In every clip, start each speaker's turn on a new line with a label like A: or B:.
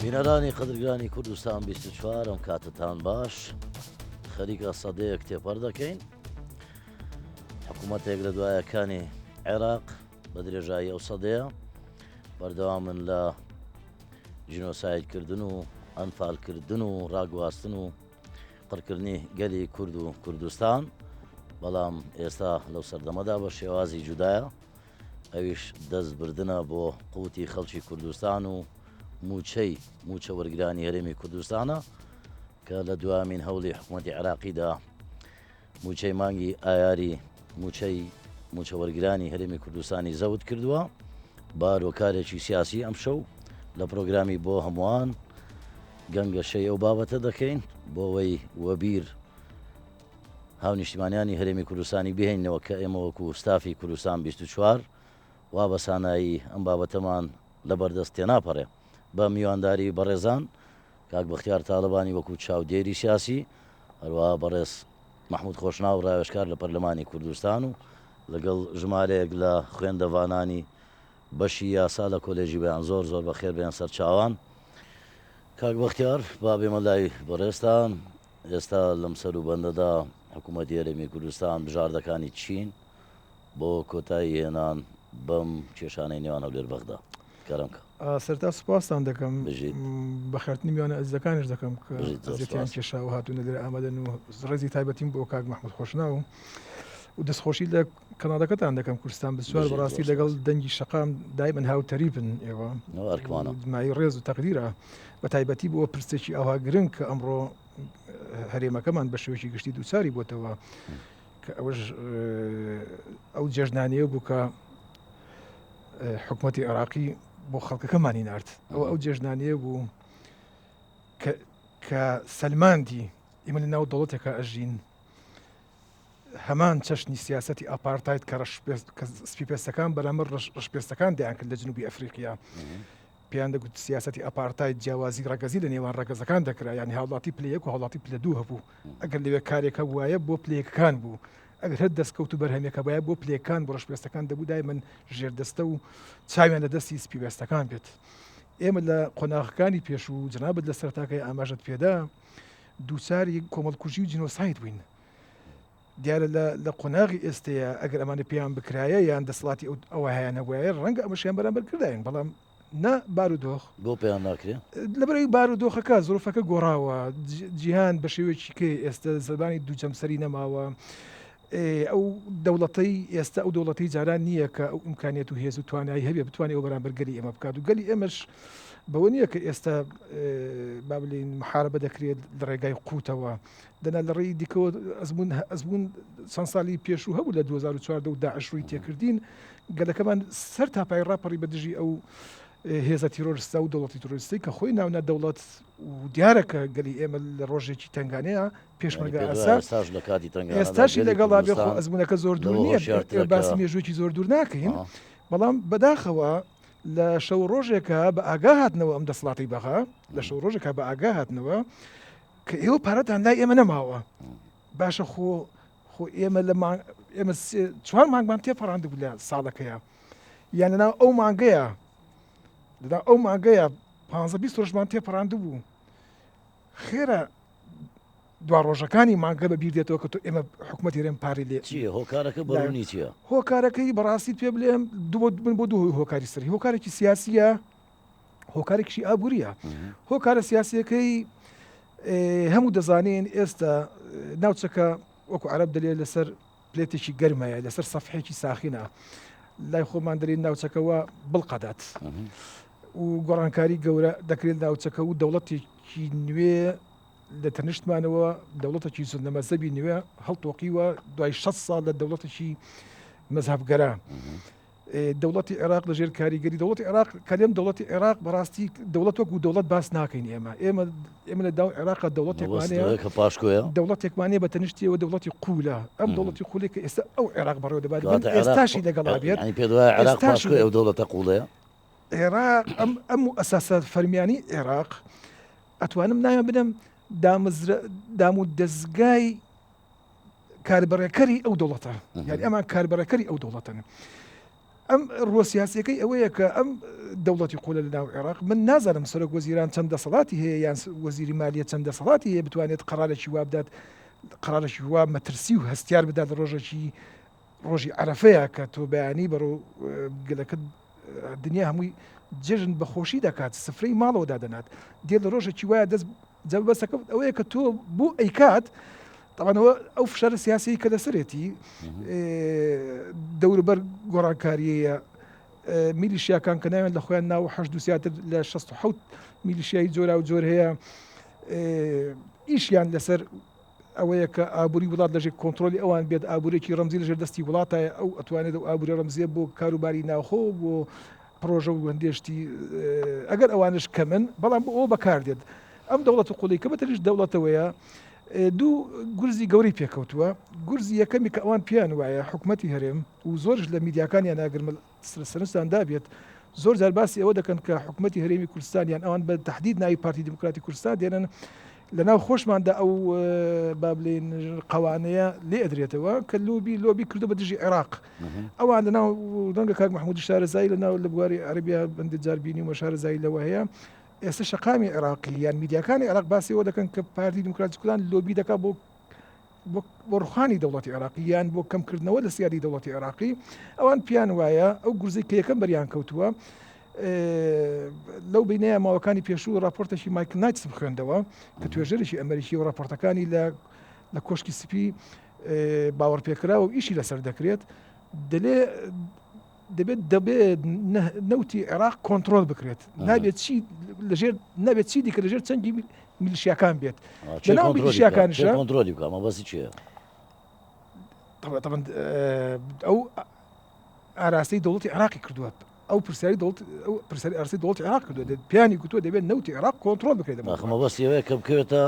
A: بینەرانی قەدرگرانی کوردستان 24 ئەم کاتتان باش خەریکە سەدەیەک تێپەر دەکەین. حکوومەتێک لە دوایەکانی عێراق بە درێژایی ئەو سەدەیە بەردەوامن لە جینۆسایدکردن و ئەنفالکردن و ڕاگواستن و قڕکردنی گەلی کورد و کوردستان، بەڵام ئێستا لەو سەردەمەدا بە شێوازی جودایە، ئەویش دەستبردنە بۆ قوتی خەڵکی کوردستان و موچە وەرگرانی هەرێمی کوردستانە کە لە دوامین هەوڵی حکوومەتی عێراقیدا موچەی مانگی ئایاری موچە وەرگرانی هەرێمی کوردستانی زەوت کردووە. باروکارێکی سیاسی ئەم شەو لە پرۆگرامی بۆ هەمووان گەنگەشەی ئەو بابەتە دەکەین بۆ ئەوەی وەبیر هاونیشتیمانیانی هەرێمی کوردستانی بهێنەوە کە ئێمە وەکو ستافی کوردستان 24 وا بە سانایی ئەم بابەتەمان لەبەردەست تێناپەڕێ بە میوانداری بەڕێزان کاک بەختیار تاڵبانی وەکو چاودێری سیاسی، هەروەها بەڕێز محمود خۆشناو ڕاوێژکار لە پەرلەمانی کوردستان و لەگەڵ ژمارەیەک لە خوێندەوانانی بەشی یاسا لە کۆلێژی بەیان زۆر بەخێر بێن سەرچاوان. کاک بەختیار با بێمە لای بەڕێستان. ئێستا لەم سەروبەندەدا حکوومەتی هەرێمی کوردستان بژاردەکانی چین بۆ کۆتایی هێنان بەم کێشانەی نێوان هەولێر بەغدا کارمکە.
B: سەرتا سوپاسان دەکەم بە خەرتنی میوانە ئەزیزەکانش دەکەم کە ئەزیەتیان کێشا و هاتوونە لێرە ئامادەن و ڕێزی تایبەتیم بۆ کاک محمود خۆشناو و دەستخۆشی لە کەناڵەکەتان دەکەم. کوردستان بسوار بەڕاستی لەگەڵ دەنگی شەقام دایمەن هاوتەریبن ئێوە مای ڕێز و تەقدیرە بە تایبەتی بۆ پرسێکی ئاوا گرنگ کە ئەمڕۆ هەرێمەکەمان بە شێوەیەکی گشتی دووچاری بۆتەوە کە ئەوەش ئەو جێژنانیە بوو کە حکوومەتی عێراقی بۆ خەڵکەکەمانی نارد. ئەو جێژنانیە بوو کە سەلماندی ئێمە لە ناو دەوڵەتێکە ئەژین هەمان چەشنی سیاسەتی ئاپارتایت کە سپیپێستەکان بەرامبەر ڕەشپێستەکان دەیان کرد لە جنوبی ئەفریقیا، پێیان دەگوت سیاسەتی ئاپارتایت جیاوازی ڕەگەزی لە نێوان ڕەگەزەکان دەکرا، یانی هاوڵاتی پلەیەک و هاوڵاتی پلە دوو هەبوو. ئەگەر لەوێ کارێکە وایە بۆ پلەیەکەکان بوو، ئەگەر هەر دەستکەوت و بەرهەمێکە وایە بۆ پلەیەکان بۆ ڕەشپێستەکان دەبوو دایمەن ژێردەستە و چاویان لە دەستی سپیپێستەکان بێت. ئێمە لە قۆناغەکانی پێش و جنابەت لە سەرتاکەی ئاماژەت پێدا دووچاری کۆمەڵکوژی و جینۆساید بووین. دیارە لە قۆناغی ئێستەیە ئەگەر ئەمانە پێیان بکرایە یان دەسەڵاتی ئەوە هەیەە وایە ڕەنگە ئەمەشیان بەرامبەر کرداین، بەڵام نە بارودۆخ
A: بۆ پێیان ناکرێت
B: لەبەرەوەی بارودۆخەکە زۆرفەکە گۆڕاوە، جیهان بە شێوەیەکی کە ئێستا زەبانی دووجەمسەری نەماوە. ئەو دەوڵەتەی ئێستا ئەو دەوڵەتی جاران نییە کە ئەو ئیمکانیەت و هێز و توانایی هەبێ بتوانێت ئەو بەرامبەر گەلی ئێمە بکات و گەلی ئێمەش بەوە نییە کە ئێستا با بڵێن محارەبە دەکرێت لە ڕێگای قوتەوە. دەنا لە ڕێی دیکەوە ئەزبوون چەند ساڵی پێش و هەبوو لە 2014 و داعش ڕووی تێکردین، گەلەکەمان سەر تاپای ڕاپەڕی بە دژی ئەو هێزە تیرۆریستە و دەوڵەتی تیرۆریستی کە خۆی ناونە دەوڵەت و دیارەکە گەلی ئێمە لە ڕۆژێکی تەنگانەیە پێشمەرگە ئێستاشی لەگەڵا بێخۆ ئەزمونونەکە زۆر دوور نییە، باسی مێژوێکی زۆر دوور ناکەین، بەڵام بەداخەوە لە شەو ڕۆژێکە بە ئاگا هاتنەوە ئەم دەسڵاتی بەغا لە شەو ڕۆژێکە بە ئاگا هاتنەوە کە ئێوە پارەتان لای ئێمە نەماوە. باشە خۆ ئێمە ئێمە 4 مانگمان تێپەڕاندبوو لە ساڵەکەیە، یان لەناو ئەو مانگەیە لەدا ئەو مانگەیە 15 ڕۆژمان تێپەڕاندە بوو. خێرە دوا ڕۆژەکانی مانگە بە بیر دێتەوە کە تۆ ئێمە حکوومەتی هێرێم پارێ لێ
A: چییە هۆکارەکە بەڕوونی چییە؟
B: هۆکارەکەی بەڕاستیت پێ بڵێم بۆ دوو هۆکاری سەری، هۆکارێکی سیاسیە، هۆکارێکیشی ئابوووریە. هۆکارە سیاسیەکەی هەموو دەزانین ئێستا ناوچەکە وەکو عەرەب دەلێت لەسەر پلێتێکی گەرمایە، لەسەر سەفحێکی ساخینە، لای خۆمان دەرین ناوچەکەەوە بڵقەدات و گۆڕانکاری گەورە دەکرێت ناوچەکە و دەوڵەتێکی نوێ لە تەنیشتمانەوە دەوڵەتێکی سنەمەزەبی نوێ هەڵتۆقیوە دوای 6 ساڵ لە دەوڵەتێکی مەزهەبگەرە. دەوڵەتی عێراق لە ژێر کاریگەری دەوڵەتی عێراق کەلێم دەوڵەتی عێراق بەڕاستی دەوڵەت وەکو دەوڵەت باس ناکەین. ئێمە لە داو عێراقە دەوڵەتێکمانەیە بە تەنیشتیەوە دەوڵەتی قوولە، ئەم دەوڵەتی قوڵێک کە ئێستا ئەو عێراق بەڕێوە دەبات ئێستاشی لەگەڵا بێت
A: ئەو دەوڵەتە قوڵەیە.
B: عێراق ئەم ئەساسە فەرمیانی عێراق ئەتوانم ناوێ بدەم دام و دەستگای کاربڕێکەری ئەو دەوڵەتە، یعنی ئەمان کاربڕەکەری ئەو دەوڵەتن. ئەم ڕۆ سیاسەکەی ئەوەیە کە ئەم دەوڵەتی قوڵە لە ناو عێراق من نازانم سەرۆک وەزیران چەند دەسەڵاتی هەیە یان وەزیری مالیە چەند دەسەڵاتی هەیە بتوانێت قەرارێکی وا بدات، قەرارێکی وا مەترسی و هەستیار بدات ڕۆژی عەرەفەیە کە تۆ بەیانی بەڕۆ گەلەکەت دنیا هەمووی جێژن بەخۆشی دەکات سفرەی ماڵەوە دادەنات دێ لە ڕۆژێکی وایە دەست جەبەستەکە ئەوەیە کە تۆ بوو ئەیکات طبعاەوە ئەو فشارە سیاسی کە لەسەرێتی دەوربەر گۆڕانکاریەیە میلیشیاکان کە ناوێن لە خۆیان ناو حەشد و زیاتر لە 16 میلیشیایی جۆرا و جۆر هەیە ئیشیان لەسەر ئەوەیە کە ئابووری وڵات لەژێر کۆنتترۆلی ئەوان بێت ئابوورێکی ڕەمزی لەژێر دەستی وڵاتایە ئەو ئەتوانێت ئەو ئابووری ڕەمزیە بۆ کاروباری ناوخۆ بۆ پرۆژە و هەندێشتی ئەگەر ئەوانش کەمن بەڵام بۆ ئەوە بەکاردێت ئەم دەوڵەت قوڵی کە بەتەریش دەوڵەتەوەیە دوو گورزی گەوری پێکەوتووە گورزی یەکەمی کە ئەوان پیان وایە حکوومەتی هەرێم و زۆرش لە میدیاکانیان ناگرمە سەرنجداندا بێت زۆر جار باسی ئەوە دەکەن کە حکوومەتی هەرێمی کوردستانیان ئەوان بە تهدید ناوی پارتی دموکراتی کوردستان دێنن لە ناو خۆشماندا ئەو با بڵێن قەوانەیە لێ ئەدرێتەوە کە لۆبی کردو بە دژی عێراق ئەوان لە ناو دەنگە کاک محمود شارەزایی لە ناو لە بواری عەربیا بەندە جاربینی و شارەزایی لەوە هەیە ئێستا شەقامی عێراقی یان میدیاکانی عێراق باسی ئەوە دەکەن کە پارتی دموکراتی کوردستان لۆبی دەکات بۆ ڕوخانی دەوڵەتی عێراقی یان بۆ کەمکردنەوە لە سیادی دەوڵەتی عێراقی ئەوان پیان وایە ئەو گورزەی کە یەکەم بەریان کەوتووە لەو بینەیە ماوەکانی پێشوو راپۆرتێکی مایکل نایتس بخوێندەوە کە توێژەرێکی ئەمریکی و راپۆرتەکانی لە کۆشکی سپی باوەڕ پێکرا و ئیشی لەسەر دەکرێت دەبێت نەوتی عێراق کۆنتترۆل بکرێت نابێت چی دیکە لەژێر چەندی میلیشیاکان بێت لەناو میلیشیاکانشە
A: کۆنتترۆلی بکە ئەمە بەسی چییە؟
B: ئەو ئاراستەی دەوڵەتی عێراقی کردووە ئەو پرسیاری ئارسی دەوڵەتی عێراق کردووە پیانی گوتووە دەبێت نەوتی عێراق کۆنتترۆل بکرێت
A: ئەمە بەستیەوەیە کە بکەوێتە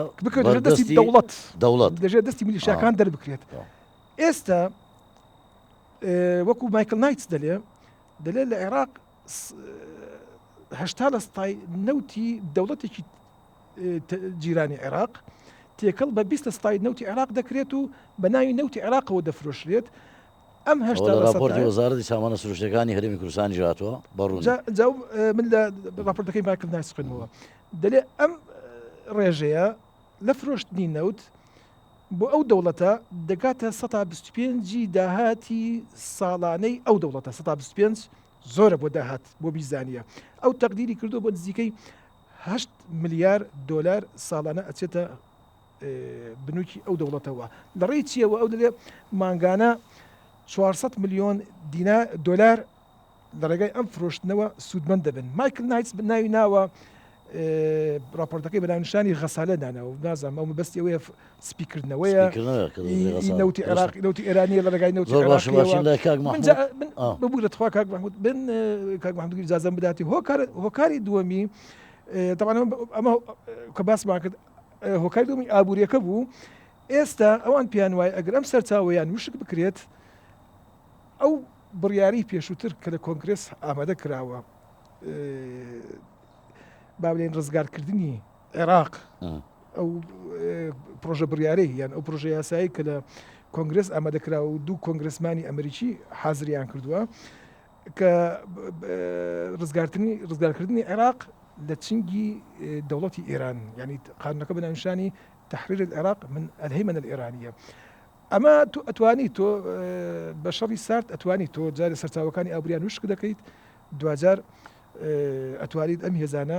B: دەستی دەوڵەت لەژێر دەستی میلیشیاکان دەربکرێت ئێستا وەکو مایکل نایتس دەلێ لە عێراق هەشتا لە سەتای نەوتی دەوڵەتێکی جیرانی عێراق تێکەڵ بە 20 لە سەتای نەوتی عێراق دەکرێت و بە ناوی نەوتی عێراقەوە دەفرۆشرێت ئەم هەشتا
A: راپۆرتی وەزارەتی سامانە سروشتەکانی هەرێمی کوردستانی ژاتوە بەڕوون
B: من لە راپۆرتەکەی مایکل نایتس خوێنمەوە دەلێ ئەم ڕێژەیە لە فرۆشتنی نەوت بۆ ئەو دەوڵەتە دەگاتە 125 داهاتی ساڵانەی ئەو دەوڵەتە 125 زۆرە بۆ داهات بۆ بیزانیە ئەو تەقدیری کردو بۆ نزیکەی 8 ملیار دۆلار ساڵانە ئەچێتە بنووکی ئەو دەوڵەتەوە لەڕێی چیەوە ئەو دەلێ مانگانە 400 میلیۆن دۆلار لە ڕێگای ئەم فرۆشتنەوە سوودمەند دەبن مایکل نایتس ناوی ناوە راپۆرتەکەی بەناونشانی غەسالە دانەوە نازانم ئەو بەستی ئەوەیە سپیکردنەوەیە نەوتی عێراقی نەوتی ئێرانیە لە ڕێگای نەوتی ببوو لە تخوا کاک محمود بن کاک محمود ئیجازەم بداتی هۆکاری دووەمی طبعا ئەمە کە باسمان کرد هۆکاری دووەمی ئابووریەکە بوو ئێستا ئەوان پیان وایە ئەگەر ئەم سەرچاوەیان وشک بکرێت ئەو بڕیاری پێشووتر کە لە کۆنگرس ئامادە کراوە با بڵێن ڕزگارکردنی عێراق ئەو پرۆژە بڕیارەی یان ئەو پرۆژە یاسایی کە لە کۆنگرس ئامادەکرا و دوو کۆنگرسمانی ئەمریکی حازریان کردووە کە ڕزگارکردنی عێراق لە چنگی دەوڵەتی ئێران ینی قانونەکە بەناونشانی تحرير العراق من الهيمنة الإيرانية ئەمە تو ئەتوانی تۆ بە شەڕی سارد ئەتوانی تۆ جارێ سەرچاوەکانی ئابوریان وشک دەکەیت دوجار ئەتوانیت ئەم هێزانە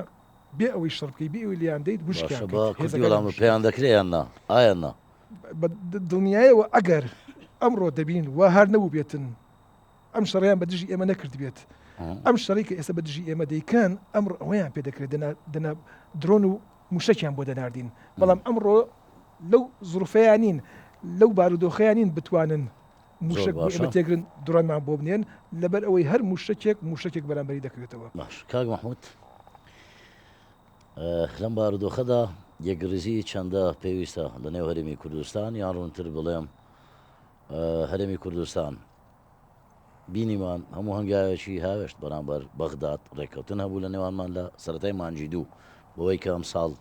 B: بێ ئەوەی شەڕ بکەی بێ ئەوەی لیان دەیت وشکیان
A: پێیان دەکرێت یاننا ئایاننا
B: دڵنیایەوە ئەگەر ئەمڕۆ دەبین وا هەر نەبوو بێتن ئەم شەڕیان بە دژی ئێمە نەکرد بێت ئەم شەڕی کە ئێستا بە دژی ئێمە دەیکەن ئەمڕۆ ئەوەیان پێ دەکرێت دەنا درۆن و موشەکیان بۆ دەناردین بەڵام ئەمڕۆ لەو زروفەیانین لەو بارودۆخەیانین بتوانن موشک تێگرن درۆنمان بۆ بنێن لەبەر ئەوەی هەر موشکێک بەرامبەری دەکرێتەوە
A: باش کاک محمود لەم بارودۆخەدا یەکگرزی چەندە پێویستە لە نێو هەرێمی کوردستان یان ڕوونتر بڵێم هەرێمی کوردستان بینیمان هەموو هەنگاوێکی هاوێشت بەرامبەر بەغداد ڕێککەوتن هەبوو لە نێوانمان لە سەرەتای مانجی دوو بۆەوەی کە ئەم ساڵ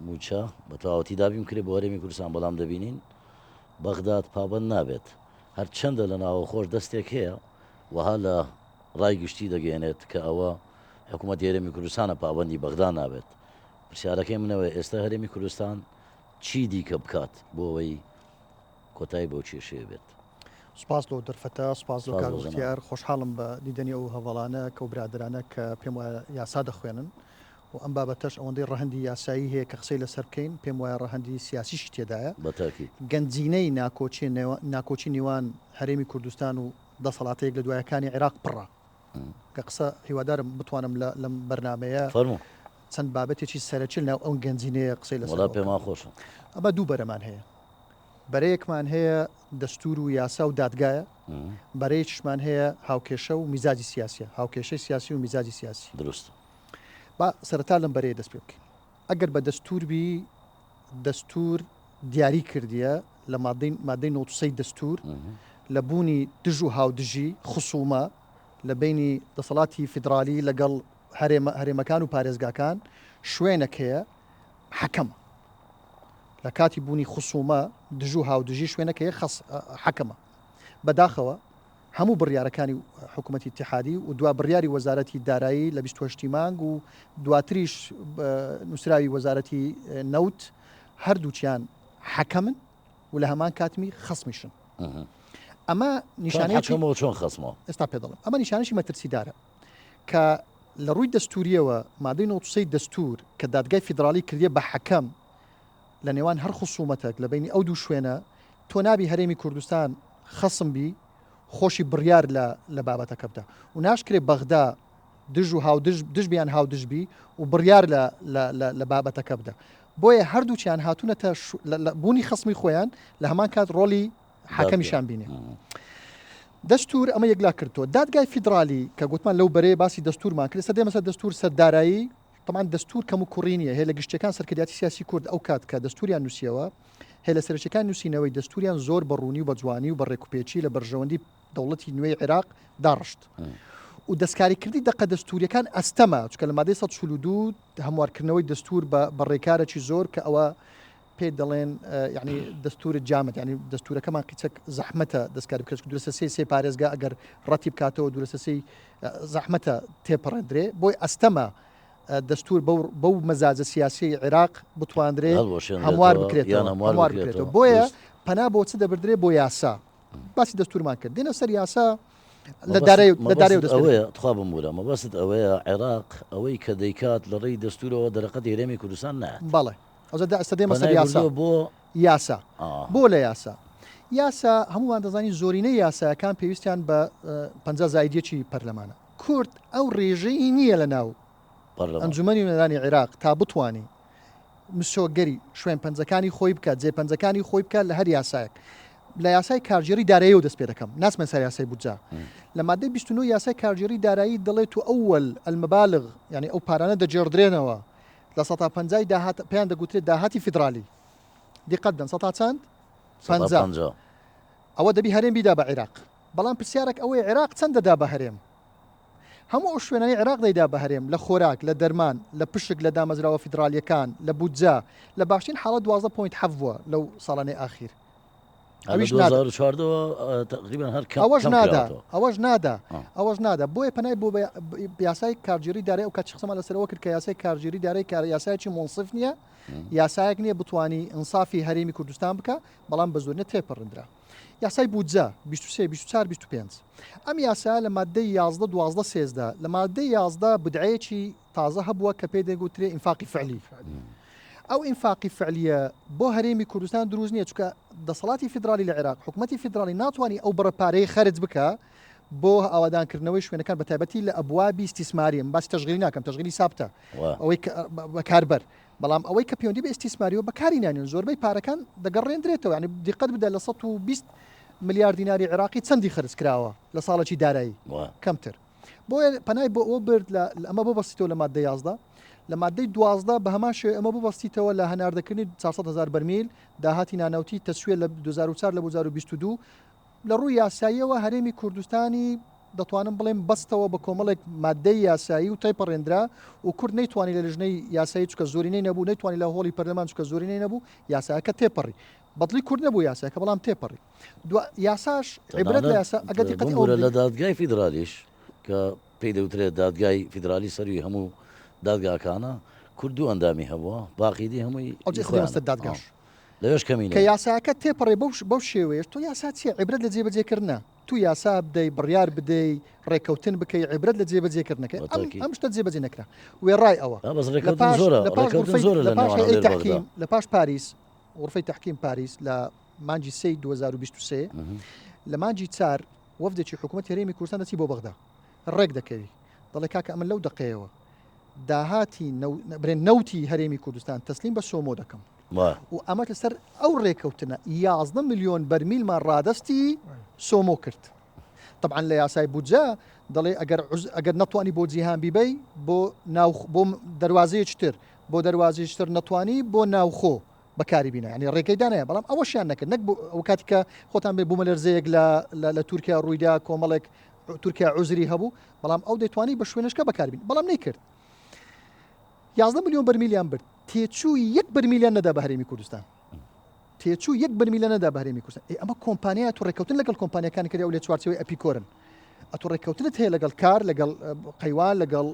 A: موچە بە تەواوەتی دابیم کرێ بۆ هەرێمی کوردستان بەڵام دەبینین بەغداد پابەند نابێت هەر چەندە لە ناوە خۆش دەستێک هەیە وەها لە ڕای گشتی دەگەێنێت کە ئەوە حکوومەت هێرێمی کوردستانە پابندی بەغدا نابێت. پرسیارەکەی منەوە ئێستا هەرێمی کوردستان چی دیکە بکات بۆ ئەوەی کۆتایی بۆ کێشەیە بێت؟
C: سپاس لۆ دەرفەتە، سپاس لۆ
A: سپاس
C: کاک
A: بۆ
C: بەختیار، خۆشحاڵم بە دیدنی ئەو هەواڵانە کە و برادرانە کە پێم وایە یاسا دەخوێنن و ئەم بابەتەش ئەوەندەی ڕەهەندی یاسایی هەیە کە قسەی لەسەر بکەین، پێم وایە ڕەهەندی سیاسیش تێدایە.
A: بەتاکی
C: گەنجینەی ناکۆچی نێوان هەرێمی کوردستان و دەسەڵاتەیەک لە دوایەکانی عێراق پڕە کە قسە هیوادارم بتوانم لەم بەرنمەیە
A: فەرموو
C: چەند بابەتێکی سەرچل ناو ئەو گەنجینەیە قسەی لەسەر
A: وڵا پێما خۆشە.
C: ئەمە دوو بەرەمان هەیە. بەرەیەکمان هەیە دەستور و یاسا و دادگایە، بەرەیەکیشمان هەیە هاوکێشە و میزاجی سیاسیە، هاوکێشەی سیاسی و میزاجی سیاسی.
A: دروست.
C: با سەرەتا لەم بەرەیە دەست پێ بکەین. ئەگەر بە دەستوربی دەستور دیاری کردیە لە مادەی نۆتوسەی دەستور لە بوونی دژ و هاودژی خصومە لە بینی دەسەڵاتی فیدرالی لەگەڵ هەرێمەکان و پارێزگاکان شوێنێک هەیە حەکەمە. لە کاتی بوونی خصومە دژ و هاودژی شوێنەکە هەیە حەکەمە. بەداخەوە هەموو بڕیارەکانی حکوومەتی اتحادی و دوا بڕیاری وەزارەتی دارایی لە 28 مانگ و دواتریش نووسراوی وەزارەتی نەوت هەردووچیان حەکەمن و لە هەمان کاتمی خەسمیشن. ئەمە نیشانەیەکی
A: چۆن خەسمەوە
C: ئێستا پێ دەڵم ئەمە نیشانەی مەترسیدارە کە لە ڕووی دەستوریەوە مادەی نۆتوسەی دەستور کە دادگای فیدرالی کردیە بە حەکەم لە نێوان هەر خصومەتێک لە بینی ئەو دوو شوێنە تۆ نابی هەرێمی کوردستان خەسم بی خۆشی بڕیار لە بابەتەکە بدە و ناشکرێ بەغدا دژ و دژ بیان هاودژبی و بڕیار لە بابەتەکە بدە. بۆیە هەردووچیان هاتوونەتە بوونی خەسمی خۆیان لە هەمان کات ڕۆلی حەکەمیشان بینێ. دەستور ئەمە یەکلا کردووە. دادگای فیدرالی کە گوتمان لەو بەرەیە باسی دەستورمان کرد سەدەی مەسەر دەستور سەردارایی طبعاً دەستور کەم و کوڕی نیە هەیە لە گشتەکان سەرکرداتی سیاسی کورد ئەو کات کە دەستوریان نووسیەوە هەیە لە سەرچەکان نووسینەوەی دەستوریان زۆر بەڕوونی و بە جوانی و بە ڕێکوپێکی لە بەرژەوەندی دەوڵەتی نوێی عێراق داڕشت و دەستکاریکردی دەقە دەستوریەکان ئەستەمە چکە لە مادەی 142 هەموارکردنەوەی دەستور بە ڕێکارێکی زۆر کە ئەوە پێ دەڵێن یعنی دەستورە جامد ینی دەستورەکەمان قیچەک زەحمەتە دەستکاری بکەس درستە سێ پارێزگا ئەگەر ڕەتی بکاتەوە درستەسی زەحمەتە تێپەڕێندرێ بۆی ئەستەمە دەستور بەو مەزاجە سیاسی عێراق بتواندرێ هەموار بکرێتەوە بۆیە پەنا بۆ چ دەبردرێ بۆ یاسا باسی دەستورمان کرد دێنە سەر یاسا لە دارەی
A: تخوا بمورە مەبەست ئەوەیە عێراق ئەوەی کە دەیکات لە ڕێی دەستورەوە دەرەقەت هێرێمی کوردستان نات.
C: بەڵێ ئەودا ئەستەدێمە سەر یاسا بۆ لە یاسا هەمووان دەزانی زۆرینەی یاسایەکان پێویستیان بە 50 زایدیەکی پەرلەمانە. کورد ئەو ڕێژەی نییە لە ناو ئەنجومەنی نێرانی عێراق تا بتوانێ مسۆگەری شوێن پەنجەکانی خۆی بکات جێ پەنجەکانی خۆی بکات لە هەر یاسایەک لە یاسای کارژێری دارایی و دەست پێ دەکەم ناسمە سەر یاسای بودجا لە مادەی 29 یاسای کارژێری دارایی دەڵێت و ئەوەل المەبالغ یعنی ئەو پارانە دەجێڕدرێنەوە لە 150 داهات پێیان دەگوترێت داهاتی فیدرالی دیقەت دەن 100 چەند 50 ئەوە دەبی هەرێم بیدا بە عێراق بەڵام پرسیارێک ئەوەی عێراق چەند دەدا بە هەرێم هەموو ئەو شوێنانی عێراق دەیدا بە هەرێم لە خۆراک لە دەرمان لە پشک لە دامەزراوە فیدرالیەکان لە بودجا لە باشترین حاڵەت 12.7 بووە لەو ساڵانەی ئاخیر ئەوەش نادا بۆیە پەنای بۆ یاسای کارژێری دارایی ئەو کات قسەمان لەسەرەوە کرد کە یاسای کارژێری دارایی یاسایەکی منصف نییە یاسایەک نییە بتوانی ئینسافی هەرێمی کوردستان بکە بەڵام بە زۆرینە تێپەڕندرا. یاسای بودجا 23 24 25 ئەم یاسا لە مادەی 11 12 13 لە مادەی 11 بدعەیەکی تازە هەبووە کە پێ دەگوترێ ئینفاقی فعلی. ئەو ئینفاقی فعلیە بۆ هەرێمی کوردستان دروست نییە چکە دەسەڵاتی فیدرالی لە عێراق حکوومەتی فیدرالی ناتوانانی ئەو بڕەپارەی خەرج بکە بۆ ئاوادانکردنەوەی شوێنەکان بە تایبەتی لە ئەبوابی استیسماری باسی تەشغیلی ناکەم تەشغیلی سابتە ئەوەی بەکاربەر بەڵام ئەوەی کە پەیوەندی بە ئیستیسماریەوە بەکاری نانێن زۆربەی پارەکان دەگەڕێنرێتەوە ینی دیقەت بدە لە 120 ملیار دیناری عێراقی چەندی خرج کراوە لە ساڵێکی دارایی کەمتر بۆیە پەنای بۆ ئەوە برد ئەمە بۆ بەستیتەوە لە مادەی 11 لە مادەی 12 بە هەمان شێوە ئەمە بۆ بەستیتەوە لە هەناردەکردنی 400,000 بەرمیل داهاتی نانەوتی تەسوێت لە 2004 لە 2022 لە ڕووی یاساییەوە هەرێمی کوردستانی دەتوانم بڵێم بەستەوە بە کۆمەڵێک مادەی یاسایی و تایپەڕێنرا و کورد نەیتوانی لە لژنەی یاسایی چکە زۆرینەی نەبوو نەیتوانی لە هۆڵی پەرلەمان چکە زۆرینەی نەبوو یاسایەکە تێپەڕی بەدڵی کورد نەبوو یاسایەکە بەڵام تێپەڕی یاساش عیبرەت لە یاسا ئەگەر
A: لە دادگای فیدرالیش کە پێی دەوترێت دادگای فیدرالی سەروی هەموو دادگاکانە کوردو ئەندامی هەبووە باقیدی هەمووی
C: ئەو جێخدەوەستە دادگاش
A: لەوێش کەمینە
C: کە یاساکە تێپەڕێ بەو شێوەیەش تۆ یاسا چیە عیبرەت لە جێبەجێکردنە تو یاسا بدەی بڕیار بدەی ڕێکەوتن بکەی عیبرەت لە جێبەجێکردنەکە ئەم شتە جێبەجێ نەکرا وێڕای ئەوە لە پاش پاریس غرفەی تحکیم پاریس لە مانجی 2023 لە مانجی 4 وەفدێکی حکوومەت هەرێمی کوردستان دەچی بۆ بەغدا ڕێک دەکەوی دەڵێ کاکە ئەمە لەو دقەیەوە داهاتی برێن نەوتی هەرێمی کوردستان تەسلیم بە سۆمۆ دەکەم و ئەمە لەسەر ئەو ڕێکەوتنە 11 ملیۆن بەرمیلمان ڕادستی سۆمۆ کرد طبعا لە یاسای بودجە دەڵێ ئەگەر نەتوانی بۆ جیهان بیبەی بۆ دەواازەیەکتر بۆ دەواازەیەکتر نەتوانی بۆ ناوخۆ بەکاری بینە ینی ڕێگەیدانەیە بەڵام ئەوەشیان نەکرد نەک ئەو کاتی کە خۆتان بێ بوومە لەرزەیەک لە تورکیا ڕوویدا کۆمەڵێک تورکیا عوزری هەبوو بەڵام ئەو دەیتوانی بە شوێنشکە بەکاربین بەڵام نەیکرد 11 ملیۆن بەرمیلیان برد تێچوو 1 بەرمیلیان نەدا بە هەرێمی کوردستان تێچوو 1 بەرمیلیان نەدا بە هەرێمی کوردستان ئەمە کۆمپانیا تو ڕێکەوتن لەگەڵ کۆمپانیەکانی کردی و لێ چوارچەوەی ئەپیکۆرن ئەتو ڕێکەوتنت هەیە لەگەڵ کار لەگەڵ قەیوان لەگەڵ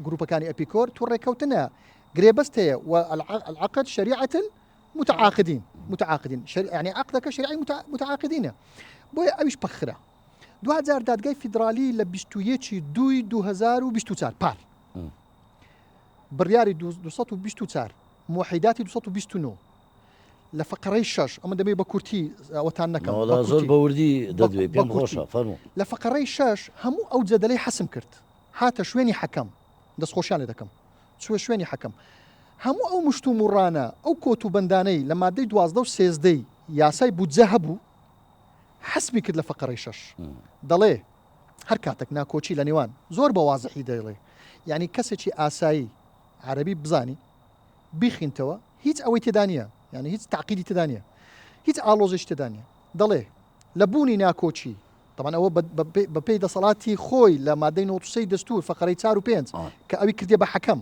C: گروپەکانی ئەپیکۆر تو ڕێکەوتنە گرێبەست هەیە و العقد شريعة متعاقدين يعني عقدك شرعي متعاقدين بۆیە ئەویش پەخرە 2000 دادگای فیدرالی لە 21/2/2024 پار بڕیاری 224 موحیداتی 229 لە فقرەی 6 ئەمە دەبێت بە کورتی ئەوەتان نەکەم
A: زۆر بەوردی دەدوێت پێم خۆشە فەرموو
C: لە فقرەی 6 هەموو ئەو جەدەلەی حەسم کرد هاتە شوێنی حەکەم دەستخۆشیان لێ دەکەم چوە شوێنی حەکەم هەموو ئەو مشت و موڕانە ئەو کۆت و بەندانەی لە مادەی 12 و 13 یاسای بودجە هەبوو حەسمی کرد لە فقرەی 6 دەڵێ هەر کاتێک ناکۆچی لە نێوان زۆر بە وازحی دەڵێ یعنی کەسێکی ئاسایی عربی بزانی بیخینتەوە هیچ ئەوەی تێدا نیە یعنی هیچ تعقیدی تێدا نیە هیچ ئالۆزش تێدا نیە دەڵێ لە بوونی ناکۆچی طبعا ئەوە بە پێی دەسەڵاتی خۆی لە مادەی 93 دەستور فقرەی 4 و 5 کە ئەوی کردێ بە حەکەم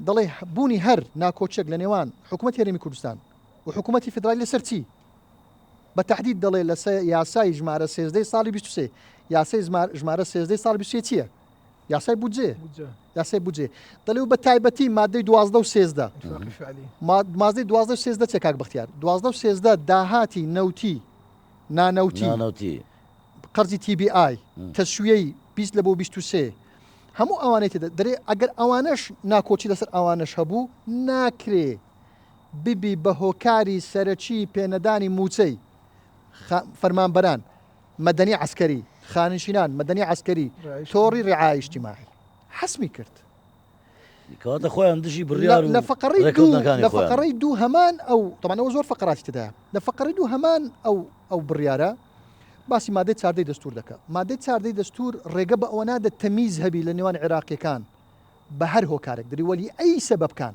C: دەڵێ بوونی هەر ناکۆچێک لە نێوان حکوومەتی هەرێمی کوردستان و حکوومەتی فیدرالی لەسەر چی بە تهدید دەڵێ لە یاسای ژمارە 13 ساڵی 23 یاسای ژمارە 13 ساڵی 23 چییە یاسای بودجێ یاسای بودجێ دەڵێ و بە تایبەتی مادەی 12 و 13 مادەی 12 و 13 چێ کاک بەختیار 12 و 13 داهاتی نەوتی نانەوتی قەرزی TBI تەسویەی 20 لە بۆ 23 هەموو ئەوانەی تێدا دەرێ ئەگەر ئەوانەش ناکۆچی لەسەر ئەوانەش هەبوو ناکرێ ببی بە هۆکاری سەرەکی پێنەدانی موچەی فەرمانبەران مەدەنی عسکەری خانشینان مەدەنی عسکەری تۆڕی ڕعای اجتماعی حەسمی کرد
A: کەواتە خۆیان دژی بڕیار
C: لە فقرەی دوو هەمان ئەو طبعا ئەوە زۆر فقراتی تدایە لە فقرەی دوو هەمان ئەو بڕیارە باسی مادەی 4 دەستور دەکات مادەی 4 دەستور ڕێگە بە ئەوە نادە تەمیز هەبی لە نێوان عێراقیەکان بە هەر هۆکارێک دەری وەلی ئەی سەبەبکان